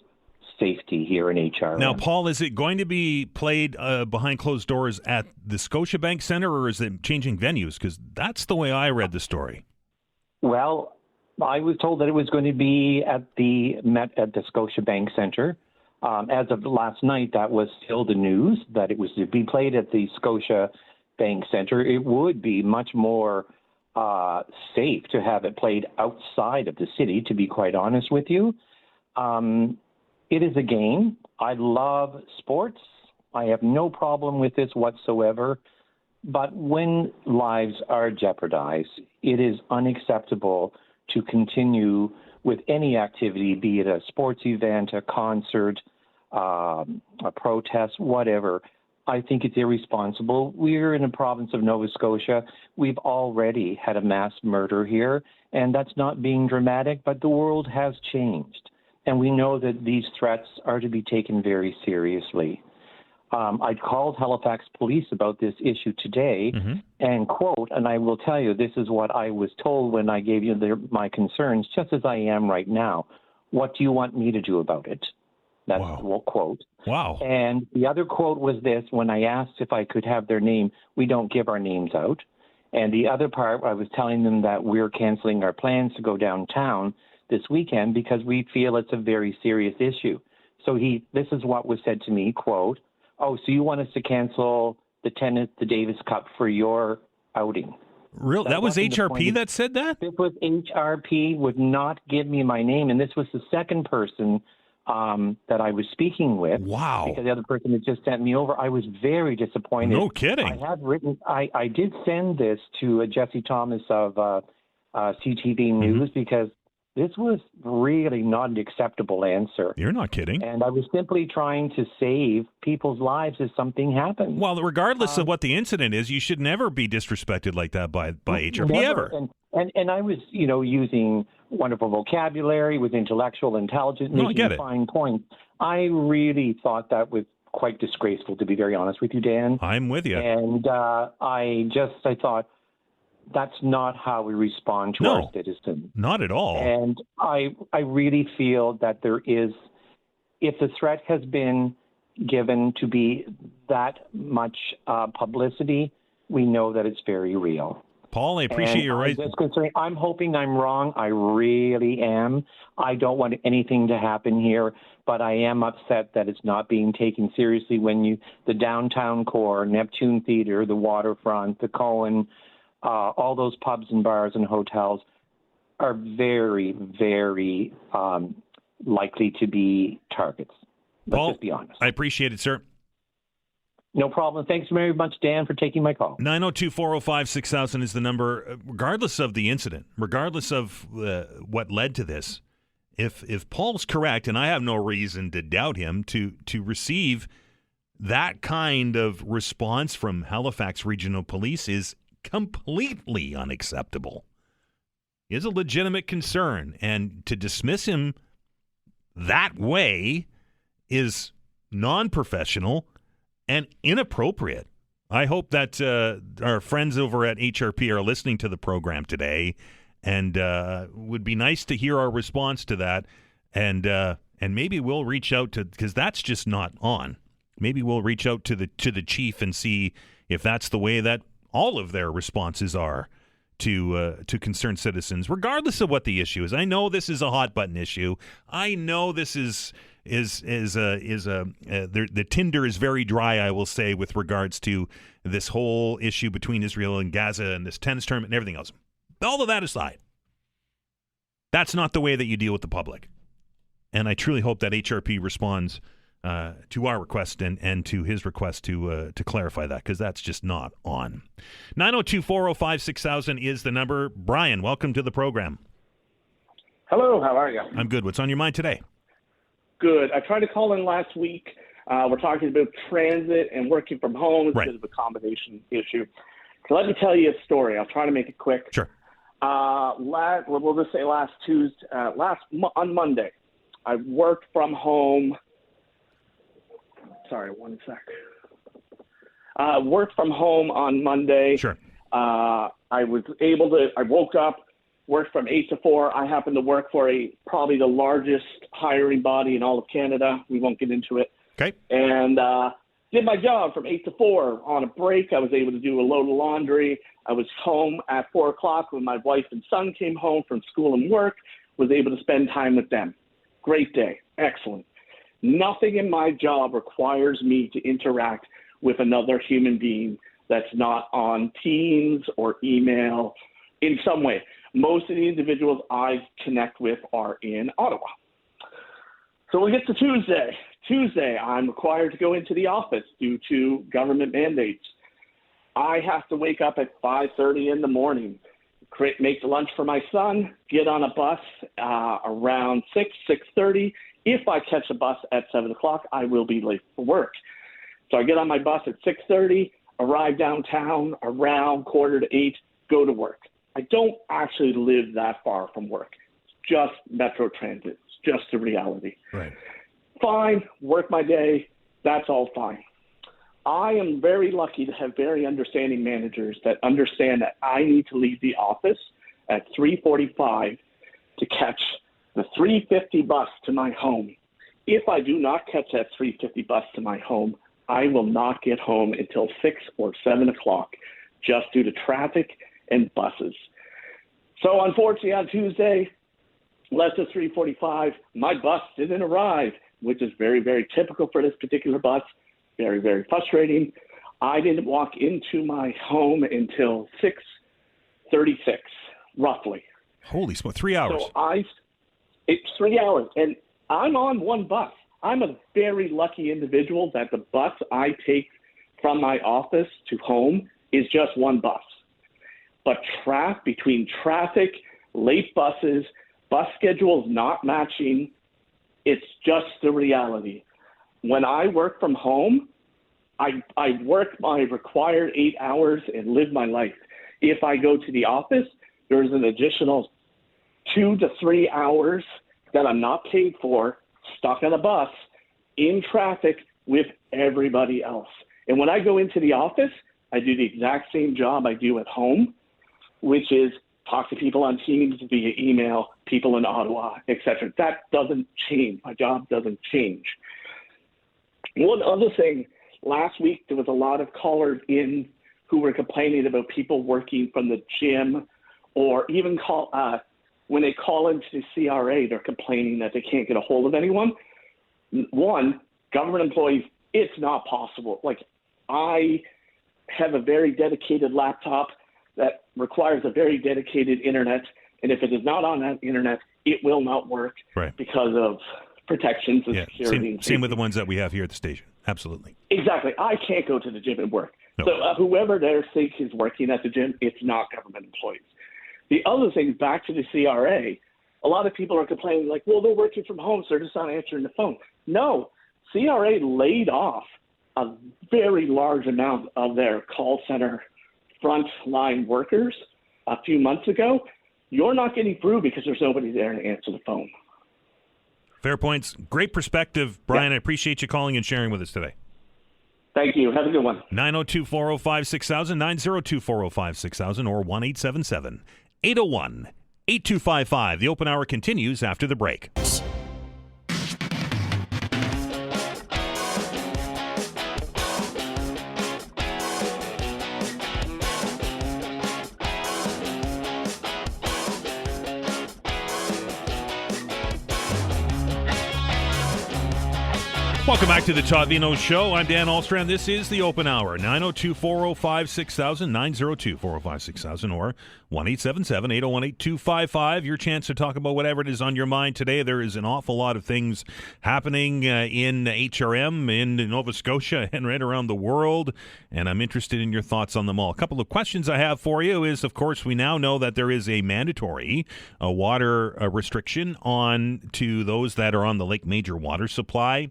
safety here in HRM. Now, Paul, is it going to be played behind closed doors at the Scotiabank Centre, or is it changing venues? Because that's the way I read the story. Well, I was told that it was going to be at the Scotiabank Centre. As of last night, that was still the news, that it was to be played at the Scotiabank Centre. It would be much more safe to have it played outside of the city, to be quite honest with you. It is a game. I love sports. I have no problem with this whatsoever. But when lives are jeopardized, it is unacceptable to continue with any activity, be it a sports event, a concert, a protest, whatever. I think it's irresponsible. We're in the province of Nova Scotia. We've already had a mass murder here, and that's not being dramatic, but the world has changed. And we know that these threats are to be taken very seriously. I called Halifax Police about this issue today and quote, and I will tell you, this is what I was told when I gave you my concerns, just as I am right now. What do you want me to do about it? That's the quote. Wow. And the other quote was this, when I asked if I could have their name, we don't give our names out. And the other part, I was telling them that we're canceling our plans to go downtown this weekend because we feel it's a very serious issue. So this is what was said to me, quote, "Oh, so you want us to cancel the Davis Cup for your outing?" Really? That was HRP that said that? This was HRP, would not give me my name, and this was the second person that I was speaking with. Wow. Because the other person had just sent me over. I was very disappointed. No kidding. I did send this to Jesse Thomas of CTV News because this was really not an acceptable answer. You're not kidding. And I was simply trying to save people's lives if something happened. Well, regardless of what the incident is, you should never be disrespected like that by HRP ever. And I was, using wonderful vocabulary with intellectual intelligence, making fine points. I really thought that was quite disgraceful, to be very honest with you, Dan. I'm with you. And I thought, that's not how we respond to our citizens. Not at all. And I really feel that there is, if the threat has been given to be that much publicity, we know that it's very real. Paul, I appreciate your right. I'm hoping I'm wrong. I really am. I don't want anything to happen here, but I am upset that it's not being taken seriously when the downtown core, Neptune Theater, the Waterfront, the Cohen, all those pubs and bars and hotels are very, very likely to be targets. Let's just be honest. I appreciate it, sir. No problem. Thanks very much, Dan, for taking my call. 902-405-6000 is the number. Regardless of the incident, regardless of what led to this, if Paul's correct, and I have no reason to doubt him, to receive that kind of response from Halifax Regional Police is completely unacceptable. It is a legitimate concern, and to dismiss him that way is non-professional and inappropriate. I hope that our friends over at HRP are listening to the program today, and would be nice to hear our response to that, and maybe we'll reach out to, because that's just not on. Maybe we'll reach out to the chief and see if that's the way that all of their responses are to concerned citizens, regardless of what the issue is. I know this is a hot button issue. I know this is the tinder is very dry, I will say, with regards to this whole issue between Israel and Gaza and this tennis tournament and everything else. All of that aside, that's not the way that you deal with the public. And I truly hope that HRP responds to our request and to his request to clarify that, because that's just not on. 902-405-6000 is the number. Brian, welcome to the program. Hello, how are you? I'm good. What's on your mind today? Good. I tried to call in last week. We're talking about transit and working from home. It's a bit of a combination issue. So let me tell you a story. I'll try to make it quick. Sure. We'll just say last Tuesday, on Monday, I worked from home. Sorry, one sec. Worked from home on Monday. Sure. I woke up, worked from 8 to 4. I happen to work for probably the largest hiring body in all of Canada. We won't get into it. Okay. And did my job from 8 to 4. On a break, I was able to do a load of laundry. I was home at 4 o'clock when my wife and son came home from school and work, was able to spend time with them. Great day. Excellent. Nothing in my job requires me to interact with another human being that's not on Teams or email in some way. Most of the individuals I connect with are in Ottawa. So we get to Tuesday. Tuesday, I'm required to go into the office due to government mandates. I have to wake up at 5:30 in the morning, make lunch for my son, get on a bus around 6:30. If I catch a bus at 7 o'clock, I will be late for work. So I get on my bus at 6:30, arrive downtown around 7:45, go to work. I don't actually live that far from work. It's just Metro Transit. It's just a reality. Right. Fine, work my day. That's all fine. I am very lucky to have very understanding managers that understand that I need to leave the office at 3:45 to catch the 3:50 bus to my home. If I do not catch that 3:50 bus to my home, I will not get home until 6 or 7 o'clock just due to traffic and buses. So unfortunately on Tuesday, less than 3:45, my bus didn't arrive, which is very, very typical for this particular bus. Very, very frustrating. I didn't walk into my home until 6:36, roughly. Holy smoke, 3 hours. So it's 3 hours. And I'm on one bus. I'm a very lucky individual that the bus I take from my office to home is just one bus. But between traffic, late buses, bus schedules not matching, it's just the reality. When I work from home, I work my required 8 hours and live my life. If I go to the office, there's an additional 2 to 3 hours that I'm not paid for, stuck on a bus, in traffic with everybody else. And when I go into the office, I do the exact same job I do at home, which is talk to people on Teams via email, people in Ottawa, etc. That doesn't change. My job doesn't change. One other thing, last week there was a lot of callers in who were complaining about people working from the gym, or even when they call into the CRA, they're complaining that they can't get a hold of anyone. One, government employees, it's not possible. Like, I have a very dedicated laptop that requires a very dedicated internet, and if it is not on that internet, it will not work because of protections and security. Same with the ones that we have here at the station. Absolutely. Exactly. I can't go to the gym and work. No. So whoever there thinks is working at the gym, it's not government employees. The other thing, back to the CRA, a lot of people are complaining like, well, they're working from home, so they're just not answering the phone. No, CRA laid off a very large amount of their call center frontline workers a few months ago. You're not getting through because there's nobody there to answer the phone. Fair points. Great perspective, Brian. I appreciate you calling and sharing with us today. Thank you. Have a good one. 902-405-6000, 902-405-6000, or 1-877-801-8255. The open hour continues after the break. Welcome back to the Todd Veinotte Show. I'm Dan Alstrand. This is the Open Hour. 902-405-6000, 902-405-6000, or 1-877-801-8255. Your chance to talk about whatever it is on your mind today. There is an awful lot of things happening in HRM, in Nova Scotia, and right around the world, and I'm interested in your thoughts on them all. A couple of questions I have for you is, of course, we now know that there is a mandatory water restriction on to those that are on the Lake Major water supply.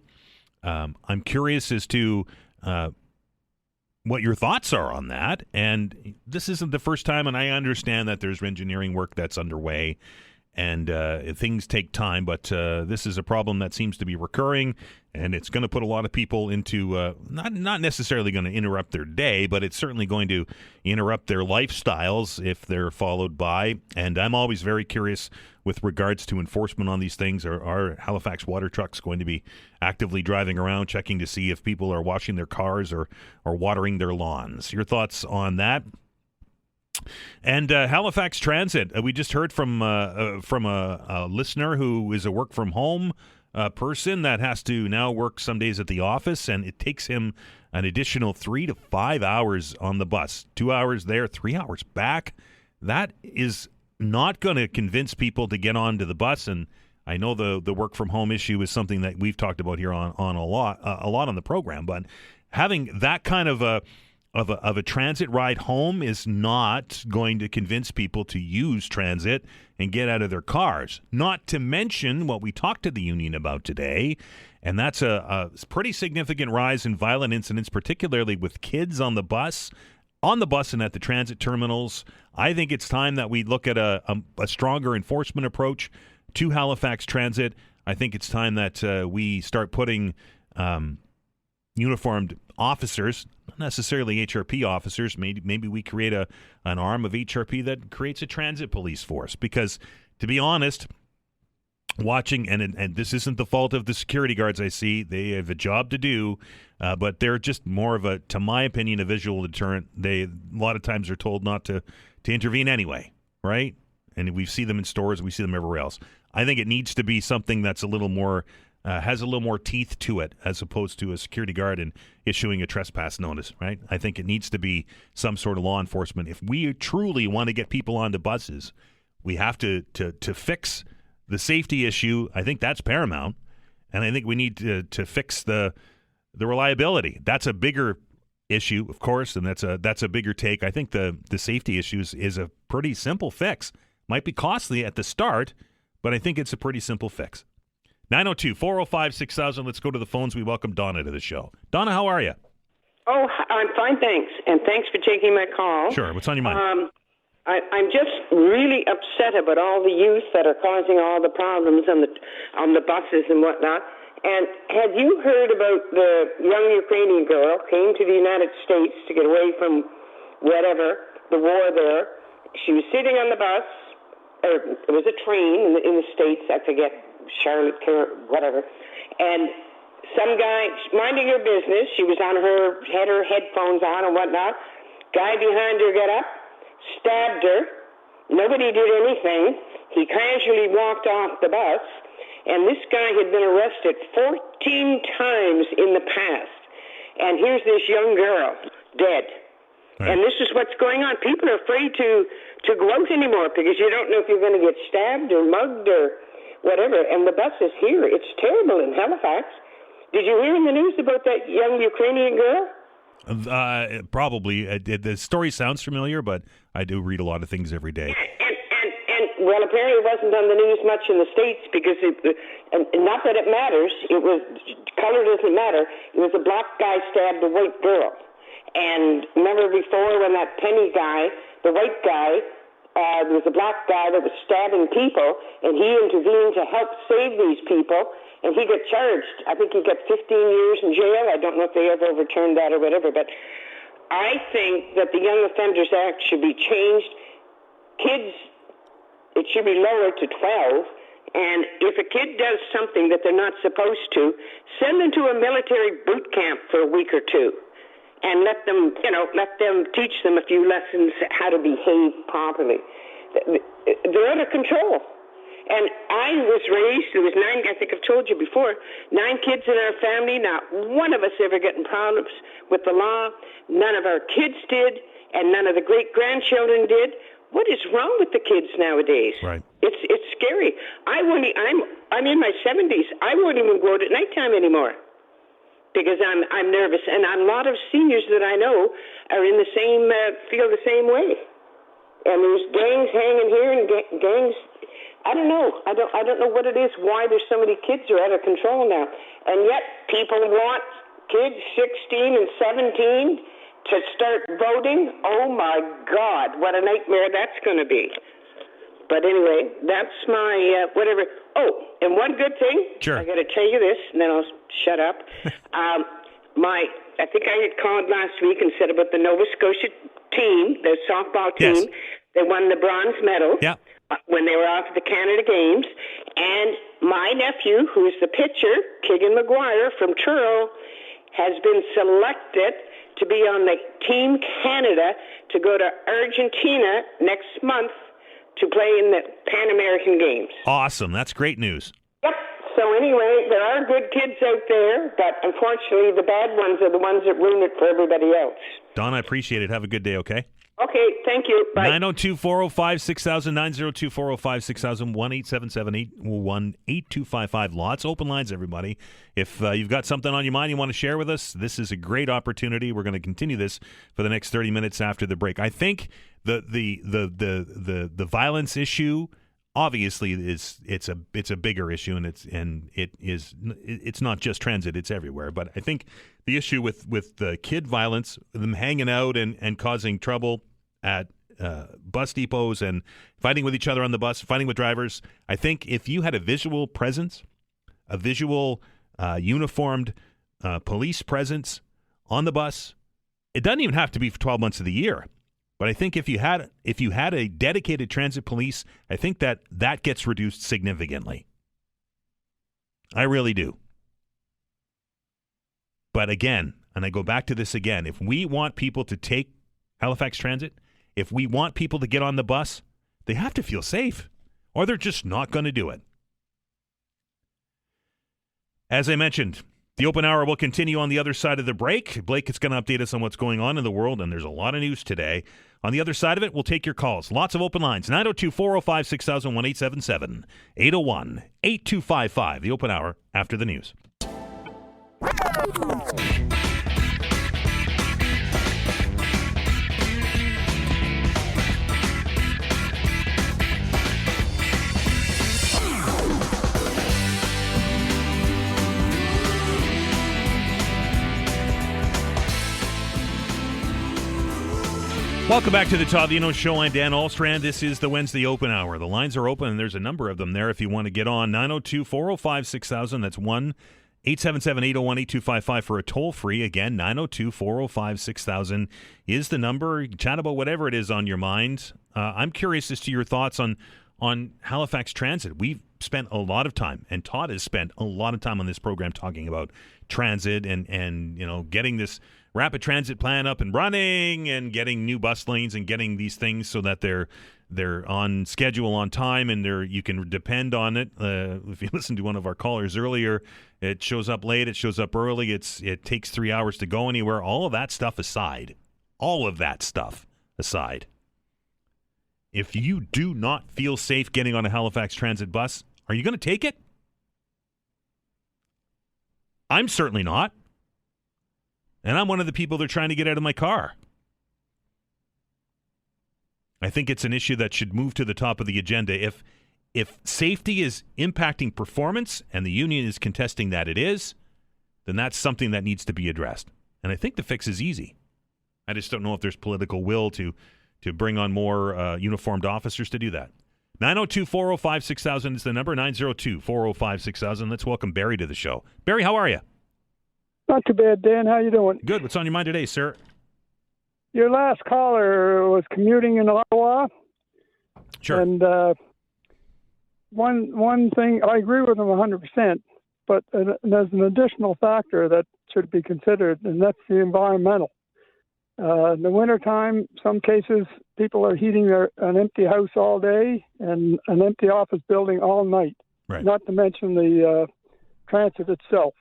I'm curious as to what your thoughts are on that. And this isn't the first time, and I understand that there's engineering work that's underway, and things take time, but this is a problem that seems to be recurring, and it's going to put a lot of people into not necessarily going to interrupt their day, but it's certainly going to interrupt their lifestyles if they're followed by. And I'm always very curious with regards to enforcement on these things. Are Halifax water trucks going to be actively driving around checking to see if people are washing their cars or watering their lawns? Your thoughts on that? And Halifax Transit, we just heard from a listener who is a work from home person that has to now work some days at the office, and it takes him an additional 3 to 5 hours on the bus. 2 hours there, 3 hours back. That is not going to convince people to get onto the bus. And I know the work from home issue is something that we've talked about here on a lot on the program, but having that kind of a transit ride home is not going to convince people to use transit and get out of their cars. Not to mention what we talked to the union about today, and that's a pretty significant rise in violent incidents, particularly with kids on the bus and at the transit terminals. I think it's time that we look at a stronger enforcement approach to Halifax Transit. I think it's time that we start putting uniformed officers, not necessarily HRP officers. Maybe we create an arm of HRP that creates a transit police force. Because, to be honest, watching, and this isn't the fault of the security guards I see, they have a job to do, but they're just more of a, to my opinion, a visual deterrent. They a lot of times are told not to intervene anyway, right? And we see them in stores, we see them everywhere else. I think it needs to be something that's a little more has a little more teeth to it, as opposed to a security guard and issuing a trespass notice, right? I think it needs to be some sort of law enforcement. If we truly want to get people onto buses, we have to fix the safety issue. I think that's paramount. And I think we need to fix the reliability. That's a bigger issue, of course, and that's a bigger take. I think the safety issues is a pretty simple fix. Might be costly at the start, but I think it's a pretty simple fix. 902-405-6000. Let's go to the phones. We welcome Donna to the show. Donna, how are you? Oh, I'm fine, thanks. And thanks for taking my call. Sure. What's on your mind? I'm just really upset about all the youth that are causing all the problems on the buses and whatnot. And have you heard about the young Ukrainian girl came to the United States to get away from whatever, the war there? She was sitting on the bus, or it was a train in the States, I forget, Charlotte, whatever. And some guy, minding her business, she was had her headphones on and whatnot. Guy behind her got up, stabbed her. Nobody did anything. He casually walked off the bus. And this guy had been arrested 14 times in the past. And here's this young girl, dead. Right. And this is what's going on. People are afraid to go out anymore because you don't know if you're going to get stabbed or mugged or whatever. And the bus is here. It's terrible in Halifax. Did you hear in the news about that young Ukrainian girl? Probably. The story sounds familiar, but I do read a lot of things every day. Well, apparently it wasn't on the news much in the States because not that it matters. Color doesn't matter. It was a black guy stabbed a white girl. And remember before when that Penny guy, the white guy, there was a black guy that was stabbing people, and he intervened to help save these people, and he got charged. I think he got 15 years in jail. I don't know if they ever overturned that or whatever, but I think that the Young Offenders Act should be changed. Kids, it should be lowered to 12, and if a kid does something that they're not supposed to, send them to a military boot camp for a week or two, and let them teach them a few lessons how to behave properly. They're out of control. And I was raised, there was 9, I think I've told you before, 9 kids in our family, not one of us ever getting problems with the law. None of our kids did, and none of the great-grandchildren did. What is wrong with the kids nowadays? Right. It's scary. I'm in my 70s. I won't even go out at nighttime anymore because I'm nervous. And a lot of seniors that I know are in the same feel the same way. And there's gangs hanging here and gangs. I don't know. I don't know what it is. Why there's so many kids are out of control now, and yet people want kids 16 and 17. To start voting, oh my God, what a nightmare that's going to be. But anyway, that's my whatever. Oh, and one good thing, sure. I got to tell you this, and then I'll shut up. I think I had called last week and said about the Nova Scotia team, the softball team. Yes. They won the bronze medal when they were off at the Canada Games. And my nephew, who's the pitcher, Keegan McGuire from Truro, has been selected to be on the Team Canada to go to Argentina next month to play in the Pan American Games. Awesome. That's great news. Yep. So anyway, there are good kids out there, but unfortunately the bad ones are the ones that ruin it for everybody else. Don, I appreciate it. Have a good day, okay? Okay, thank you. Bye. 902-405-6000, 902-405-6000, 1-877-821-8255. Lots open lines, everybody. If you've got something on your mind you want to share with us, this is a great opportunity. We're going to continue this for the next 30 minutes after the break. I think the violence issue obviously it's a bigger issue, and it's not just transit, it's everywhere. But I think the issue with the kid violence, them hanging out and causing trouble at bus depots and fighting with each other on the bus, fighting with drivers, I think if you had a visual presence, a visual uniformed police presence on the bus, it doesn't even have to be for 12 months of the year. But I think if you had a dedicated transit police, I think that gets reduced significantly. I really do. But again, and I go back to this again, if we want people to take Halifax Transit, if we want people to get on the bus, they have to feel safe, or they're just not going to do it. As I mentioned, The open hour will continue on the other side of the break. Blake is going to update us on what's going on in the world, and there's a lot of news today. On the other side of it, we'll take your calls. Lots of open lines. 902-405-6000, 1-877-801-8255. The open hour after the news. Welcome back to the Todd Veinotte Show. I'm Dan Alstrand. This is the Wednesday Open Hour. The lines are open, and there's a number of them there if you want to get on. 902-405-6000. That's 1-877-801-8255 for a toll-free. Again, 902-405-6000 is the number. Chat about whatever it is on your mind. I'm curious as to your thoughts on Halifax Transit. We've spent a lot of time, and Todd has spent a lot of time on this program talking about transit and getting this rapid transit plan up and running and getting new bus lanes and getting these things so that they're on schedule, on time, and you can depend on it. If you listen to one of our callers earlier, it shows up late, it shows up early, it takes 3 hours to go anywhere. All of that stuff aside, if you do not feel safe getting on a Halifax Transit bus, are you going to take it? I'm certainly not. And I'm one of the people that are trying to get out of my car. I think it's an issue that should move to the top of the agenda. If safety is impacting performance, and the union is contesting that it is, then that's something that needs to be addressed. And I think the fix is easy. I just don't know if there's political will to bring on more uniformed officers to do that. 902-405-6000 is the number, 902-405-6000. Let's welcome Barry to the show. Barry, how are you? Not too bad, Dan. How you doing? Good. What's on your mind today, sir? Your last caller was commuting in Ottawa. Sure. And one thing, I agree with him 100%, but there's an additional factor that should be considered, and that's the environmental. In the wintertime, some cases, people are heating an empty house all day and an empty office building all night, right. Not to mention the transit itself.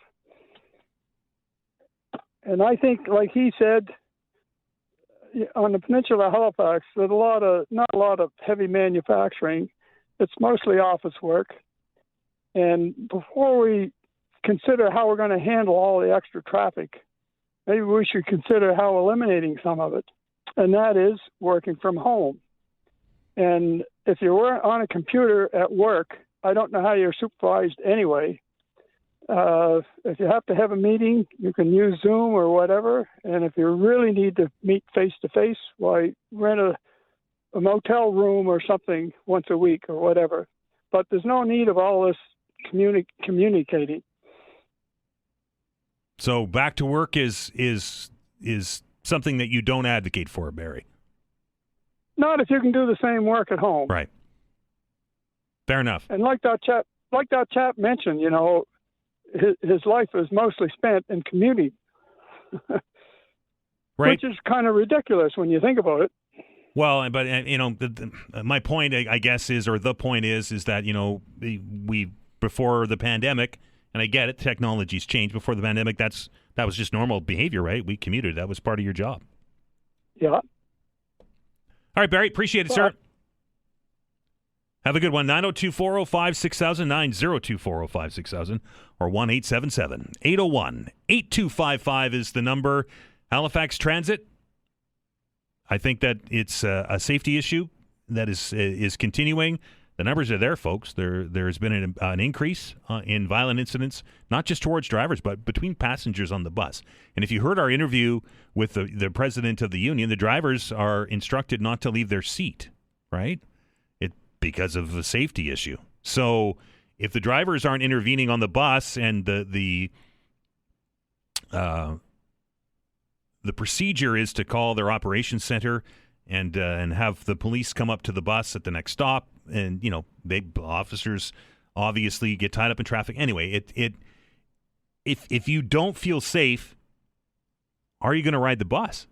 And I think, like he said, on the peninsula of Halifax, there's not a lot of heavy manufacturing. It's mostly office work. And before we consider how we're going to handle all the extra traffic, maybe we should consider how eliminating some of it. And that is working from home. And if you're on a computer at work, I don't know how you're supervised anyway. If you have to have a meeting, you can use Zoom or whatever. And if you really need to meet face-to-face, why, rent a motel room or something once a week or whatever. But there's no need of all this communicating. So back to work is something that you don't advocate for, Barry? Not if you can do the same work at home. Right. Fair enough. And like that chap mentioned, his life is mostly spent in commuting, right? Which is kind of ridiculous when you think about it. Well, but my point, I guess, is that we before the pandemic, and I get it, technology's changed. Before the pandemic, that was just normal behavior, right? We commuted; that was part of your job. Yeah. All right, Barry, appreciate it, sir. Have a good one. 902-405-6000, 902-405-6000, or 1-877-801-8255 is the number. Halifax Transit, I think that it's a safety issue that is continuing. The numbers are there, folks. There's been an increase in violent incidents, not just towards drivers, but between passengers on the bus. And if you heard our interview with the president of the union, the drivers are instructed not to leave their seat, right? Because of the safety issue. So if the drivers aren't intervening on the bus and the procedure is to call their operations center and have the police come up to the bus at the next stop, and officers obviously get tied up in traffic. Anyway, if you don't feel safe, are you going to ride the bus?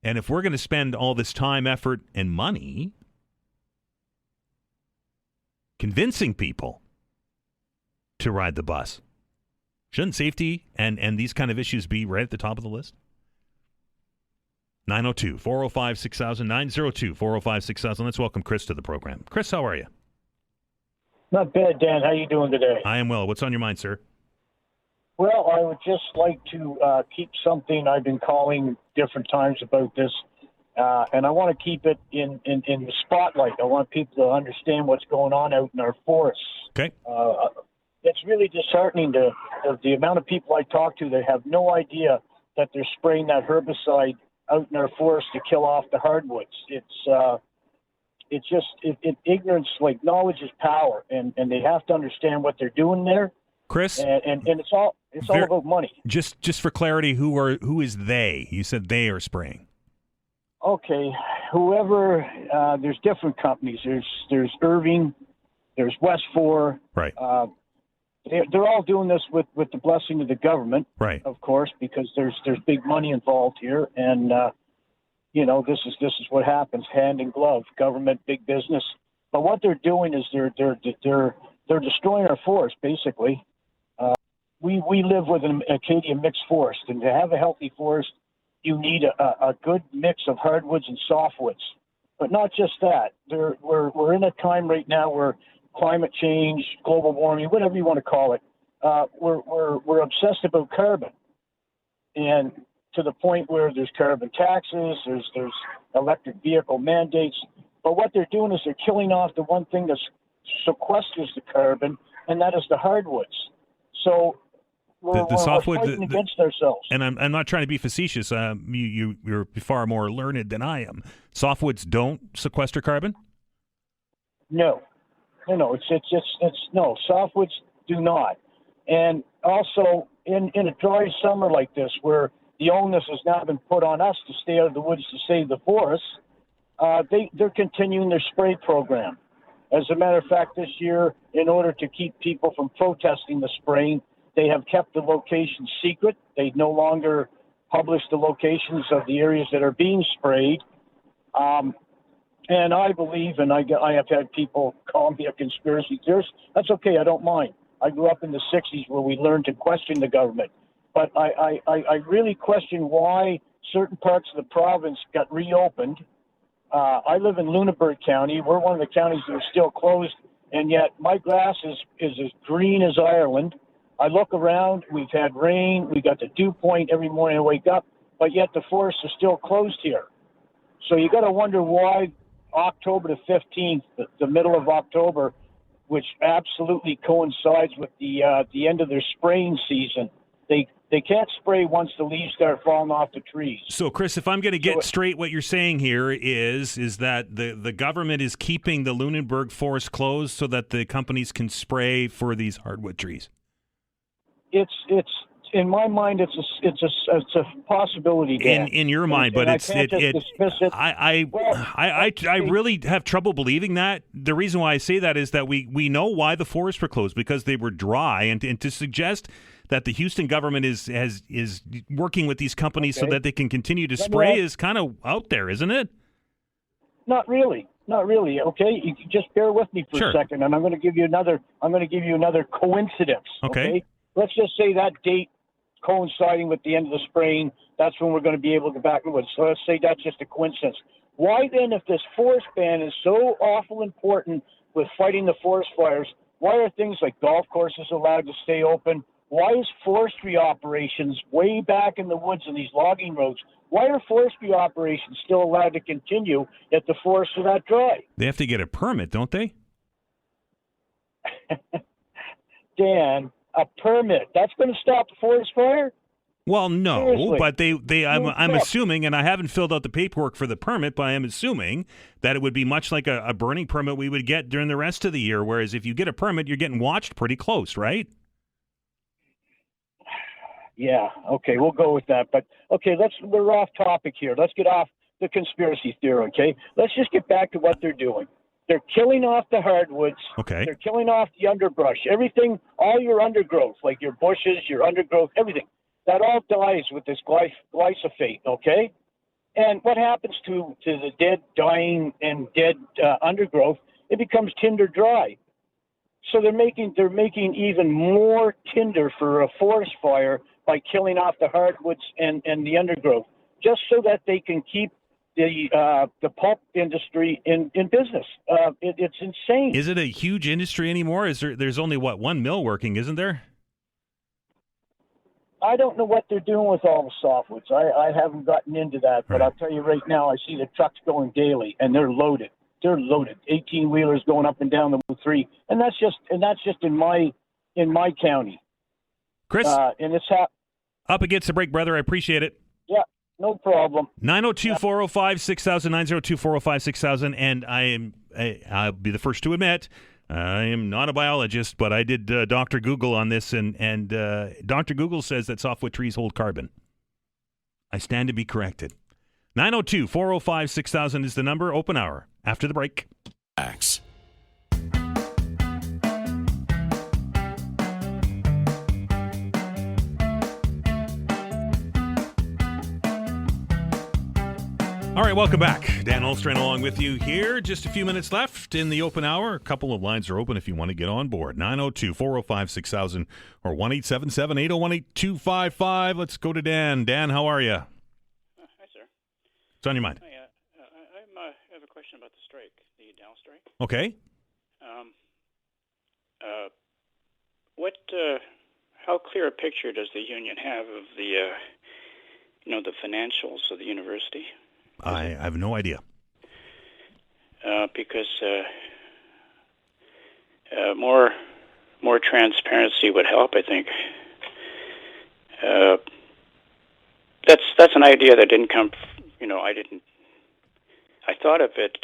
And if we're going to spend all this time, effort, and money convincing people to ride the bus, Shouldn't safety and these kind of issues be right at the top of the list? 902-405-6000, 902-405-6000. Let's welcome Chris to the program. Chris, how are you? Not bad, Dan. How you doing today? I am well. What's on your mind, sir? Well, I would just like to keep something I've been calling different times about this, and I want to keep it in the spotlight. I want people to understand what's going on out in our forests. Okay. It's really disheartening to the amount of people I talk to that have no idea that they're spraying that herbicide out in our forest to kill off the hardwoods. It's just ignorance, like knowledge is power, and they have to understand what they're doing there. Chris, and it's all about money. Just for clarity, who is they? You said they are spraying. Okay, whoever. There's different companies. There's Irving, there's West 4. Right. They're all doing this with the blessing of the government, right? Of course, because there's big money involved here, and this is what happens, hand in glove, government, big business. But what they're doing is they're destroying our forest, basically. We live with an Acadian mixed forest, and to have a healthy forest, you need a good mix of hardwoods and softwoods. But not just that. We're in a time right now where climate change, global warming, whatever you want to call it, we're obsessed about carbon, and to the point where there's carbon taxes, there's electric vehicle mandates. But what they're doing is they're killing off the one thing that sequesters the carbon, and that is the hardwoods. So we're fighting against ourselves. And I'm not trying to be facetious. You're far more learned than I am. Softwoods don't sequester carbon? No, no. Softwoods do not. And also, in a dry summer like this, where the onus has now been put on us to stay out of the woods to save the forests, they're continuing their spray program. As a matter of fact, this year, in order to keep people from protesting the spraying, they have kept the location secret. They no longer publish the locations of the areas that are being sprayed. And I believe, and I have had people call me a conspiracy theorist. That's okay. I don't mind. I grew up in the 60s where we learned to question the government. But I really question why certain parts of the province got reopened. I live in Lunenburg County. We're one of the counties that are still closed, and yet my grass is as green as Ireland. I look around. We've had rain. We got the dew point every morning I wake up, but yet the forests are still closed here. So you got to wonder why October the 15th, the middle of October, which absolutely coincides with the end of their spraying season. They can't spray once the leaves start falling off the trees. So, Chris, if I'm going to get straight, what you're saying here is that the government is keeping the Lunenburg forest closed so that the companies can spray for these hardwood trees. It's in my mind, it's a possibility. Dan. In your mind, but dismiss it. I really have trouble believing that. The reason why I say that is that we know why the forests were closed, because they were dry, and to suggest that the Houston government is working with these companies so that they can continue to spray is kind of out there, isn't it? Not really. Okay, you can just bear with me for a second, and I'm going to give you another coincidence. Okay? Let's just say that date coinciding with the end of the spraying, that's when we're going to be able to get back in the woods. So let's say that's just a coincidence. Why then, if this forest ban is so awful important with fighting the forest fires, why are things like golf courses allowed to stay open? Why is forestry operations way back in the woods and these logging roads, why are forestry operations still allowed to continue if the forests are that dry? They have to get a permit, don't they? Dan, a permit. That's going to stop the forest fire? Well, no, Seriously. but I'm assuming, and I haven't filled out the paperwork for the permit, but I am assuming that it would be much like a burning permit we would get during the rest of the year, whereas if you get a permit, you're getting watched pretty close, right? Yeah, okay, we'll go with that. But, okay, we're off topic here. Let's get off the conspiracy theory, okay? Let's just get back to what they're doing. They're killing off the hardwoods. Okay. They're killing off the underbrush. Everything, all your undergrowth, like your bushes, your undergrowth, everything, that all dies with this glyphosate, okay? And what happens to the dead, dying, and dead undergrowth? It becomes tinder dry. So they're making even more tinder for a forest fire by killing off the hardwoods and the undergrowth, just so that they can keep the pulp industry in business. It's insane. Is it a huge industry anymore? There's only one mill working, isn't there? I don't know what they're doing with all the softwoods. I haven't gotten into that, but I'll tell you right now, I see the trucks going daily, and they're loaded. They're loaded. 18-wheelers going up and down the 3, and that's just in my county. Chris, and it's up against the break, brother. I appreciate it. Yeah, no problem. 902-405-6000, 902-405-6000, and I'll be the first to admit, I am not a biologist, but I did Dr. Google on this, and Dr. Google says that softwood trees hold carbon. I stand to be corrected. 902-405-6000 is the number. Open hour after the break. Axe. All right, welcome back. Dan Olstrand along with you here. Just a few minutes left in the open hour. A couple of lines are open if you want to get on board. 902-405-6000 or 1-877-801-8255. Let's go to Dan. Dan, how are you? Hi, sir. What's on your mind? I have a question about the strike, the Dow strike. Okay. How clear a picture does the union have of the financials of the university? I have no idea. Because more transparency would help, I think. That's an idea that didn't come. I thought of it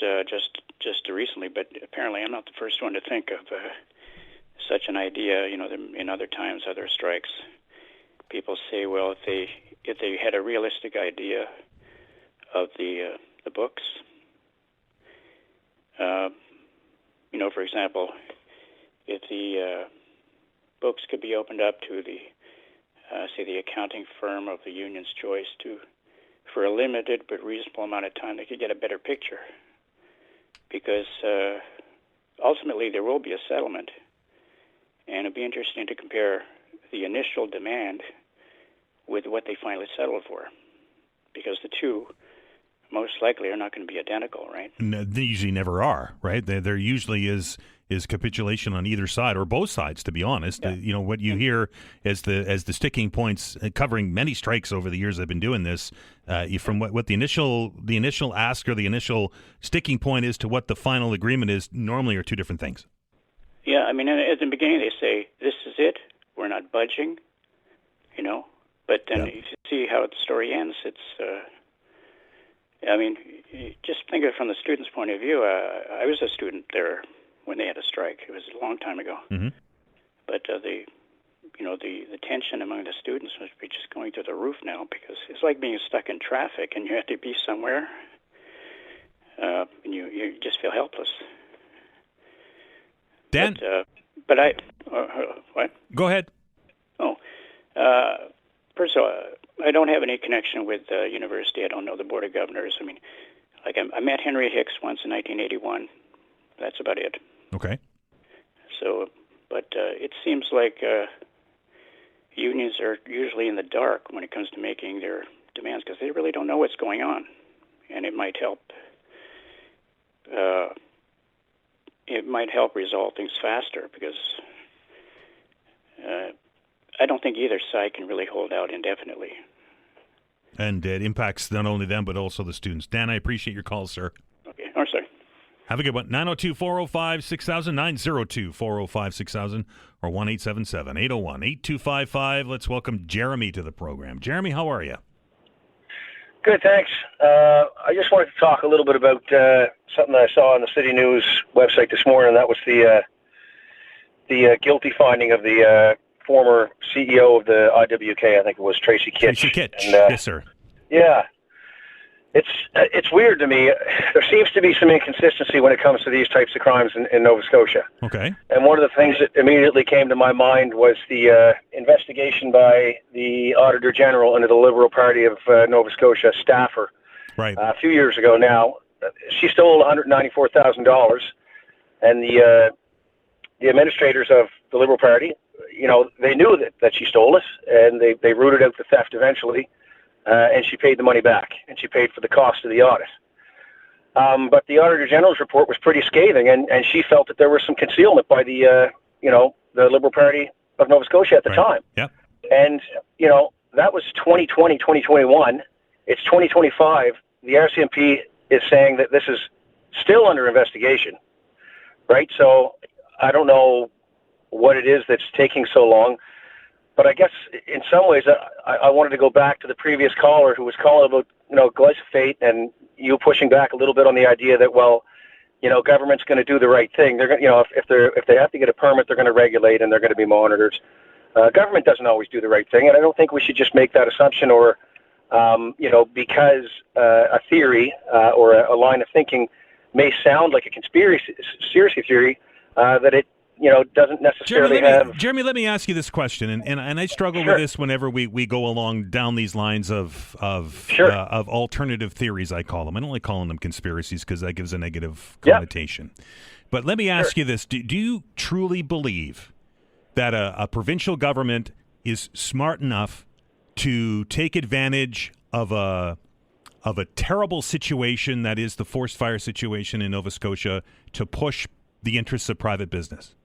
just recently, but apparently I'm not the first one to think of such an idea. In other times, other strikes, people say, well, if they had a realistic idea of the books, for example, if the books could be opened up to the accounting firm of the union's choice for a limited but reasonable amount of time, they could get a better picture, because ultimately there will be a settlement, and it'd be interesting to compare the initial demand with what they finally settled for, because the two most likely are not going to be identical, right? No, they usually never are, right? There usually is capitulation on either side, or both sides, to be honest. Yeah. What you hear as the sticking points, covering many strikes over the years I've been doing this, from what the initial ask or the initial sticking point is to what the final agreement is, normally are two different things. Yeah, I mean, at the beginning they say, this is it, we're not budging, but then if you see how the story ends, it's... just think of it from the student's point of view. I was a student there when they had a strike. It was a long time ago. Mm-hmm. But the tension among the students must be just going through the roof now, because it's like being stuck in traffic and you have to be somewhere, and you just feel helpless. Dan? What? Go ahead. First of all, I don't have any connection with the university. I don't know the Board of Governors. I mean, I met Henry Hicks once in 1981. That's about it. Okay. So, but it seems like unions are usually in the dark when it comes to making their demands, because they really don't know what's going on, and it might help. It might help resolve things faster, because I don't think either side can really hold out indefinitely. And it impacts not only them, but also the students. Dan, I appreciate your call, sir. Okay. Oh, sorry. Have a good one. 902-405-6000, 902-405-6000, or 1-877-801-8255. Let's welcome Jeremy to the program. Jeremy, how are you? Good, thanks. I just wanted to talk a little bit about something I saw on the City News website this morning. That was the guilty finding of the former CEO of the IWK. I think it was Tracy Kitch. Tracy Kitch, yes, sir. Yeah. It's weird to me. There seems to be some inconsistency when it comes to these types of crimes in Nova Scotia. Okay. And one of the things that immediately came to my mind was the investigation by the Auditor General under the Liberal Party of Nova Scotia staffer. Right. A few years ago now. She stole $194,000, and the administrators of the Liberal Party, they knew that she stole it, and they rooted out the theft eventually, and she paid the money back, and she paid for the cost of the audit. But the Auditor General's report was pretty scathing, and she felt that there was some concealment by the Liberal Party of Nova Scotia at the time. Yep. And, that was 2020, 2021. It's 2025. The RCMP is saying that this is still under investigation, right? So I don't know what it is that's taking so long, but I guess in some ways I wanted to go back to the previous caller who was calling about, glyphosate, and you pushing back a little bit on the idea that, government's going to do the right thing. They're going, if they have to get a permit, they're going to regulate and they're going to be monitored. Government doesn't always do the right thing, and I don't think we should just make that assumption or, because a theory or a line of thinking may sound like a conspiracy theory, that it doesn't necessarily Jeremy, let me ask you this question, and I struggle with this whenever we go along down these lines of alternative theories. I call them. I don't like calling them conspiracies because that gives a negative connotation. But let me ask you this: Do you truly believe that a provincial government is smart enough to take advantage of a terrible situation that is the forced fire situation in Nova Scotia to push the interests of private business?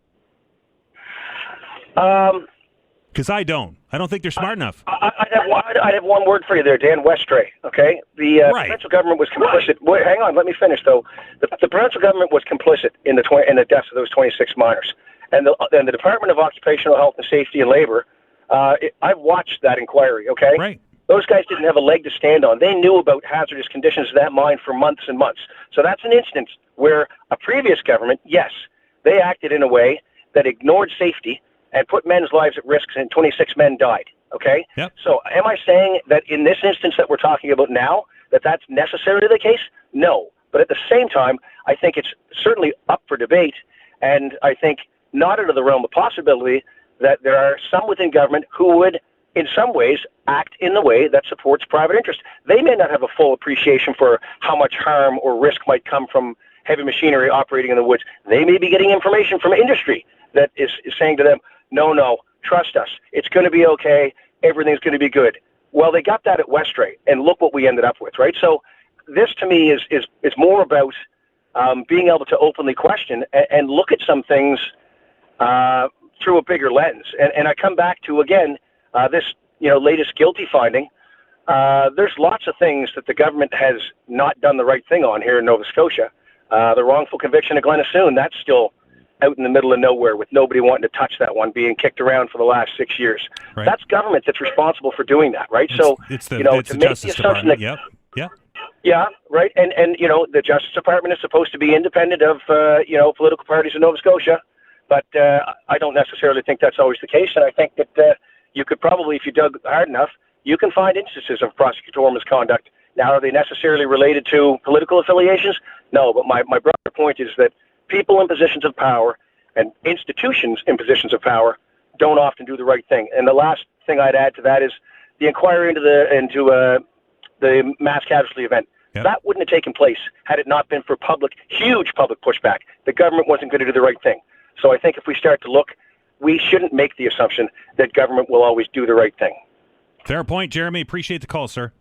Because I don't think they're smart enough. I'd have one word for you there, Dan. Westray. Okay, the provincial government was complicit. Wait, hang on, let me finish though. The provincial government was complicit in the deaths of those 26 miners, and the Department of Occupational Health and Safety and Labor. I've watched that inquiry. Okay, right. Those guys didn't have a leg to stand on. They knew about hazardous conditions of that mine for months and months. So that's an instance where a previous government, yes, they acted in a way that ignored safety and put men's lives at risk, and 26 men died, okay? Yep. So am I saying that in this instance that we're talking about now, that's necessarily the case? No. But at the same time, I think it's certainly up for debate, and I think not out of the realm of possibility that there are some within government who would, in some ways, act in the way that supports private interest. They may not have a full appreciation for how much harm or risk might come from heavy machinery operating in the woods. They may be getting information from industry that is saying to them, no, trust us. It's going to be okay. Everything's going to be good. Well, they got that at Westray, and look what we ended up with, right? So this, to me, is more about being able to openly question and look at some things through a bigger lens. And I come back to, again, this latest guilty finding. There's lots of things that the government has not done the right thing on here in Nova Scotia. The wrongful conviction of Glenassoon, that's still out in the middle of nowhere with nobody wanting to touch that one, being kicked around for the last 6 years. Right. That's government that's responsible for doing that, right? It's the to make Justice the assumption Department. that, yeah, right. And the Justice Department is supposed to be independent of political parties in Nova Scotia, but I don't necessarily think that's always the case. And I think that you could probably, if you dug hard enough, you can find instances of prosecutorial misconduct. Now, are they necessarily related to political affiliations? No, but my broader point is that people in positions of power and institutions in positions of power don't often do the right thing. And the last thing I'd add to that is the inquiry into the mass casualty event. Yep. That wouldn't have taken place had it not been for huge public pushback. The government wasn't going to do the right thing. So I think if we start to look, we shouldn't make the assumption that government will always do the right thing. Fair point, Jeremy. Appreciate the call, sir.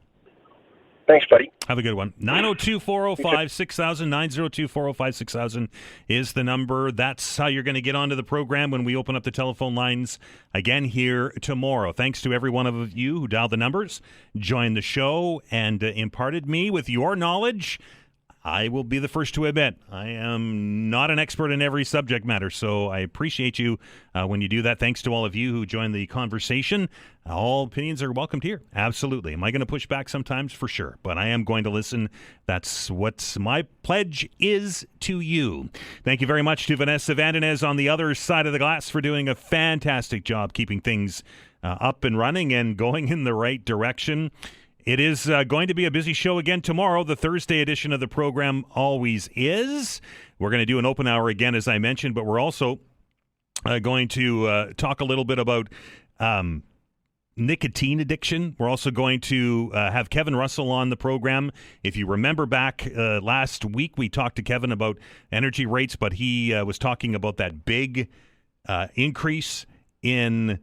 Thanks, buddy. Have a good one. 902-405-6000, 902-405-6000 is the number. That's how you're going to get onto the program when we open up the telephone lines again here tomorrow. Thanks to every one of you who dialed the numbers, joined the show, and imparted me with your knowledge. I will be the first to admit I am not an expert in every subject matter, so I appreciate you when you do that. Thanks to all of you who joined the conversation. All opinions are welcomed here. Absolutely. Am I going to push back sometimes? For sure. But I am going to listen. That's what my pledge is to you. Thank you very much to Vanessa Vandenez on the other side of the glass for doing a fantastic job keeping things up and running and going in the right direction. It is going to be a busy show again tomorrow. The Thursday edition of the program always is. We're going to do an open hour again, as I mentioned, but we're also going to talk a little bit about nicotine addiction. We're also going to have Kevin Russell on the program. If you remember back last week, we talked to Kevin about energy rates, but he was talking about that big increase in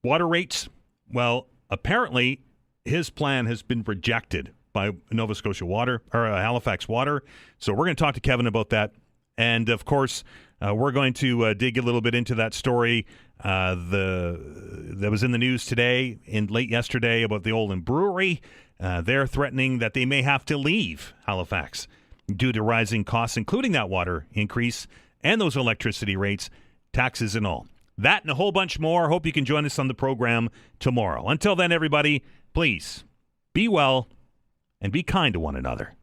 water rates. Well, apparently his plan has been rejected by Nova Scotia Water, or Halifax Water. So we're going to talk to Kevin about that. And, of course, we're going to dig a little bit into that story that was in the news today and late yesterday about the Olin Brewery. They're threatening that they may have to leave Halifax due to rising costs, including that water increase and those electricity rates, taxes and all. That and a whole bunch more. Hope you can join us on the program tomorrow. Until then, everybody, please be well and be kind to one another.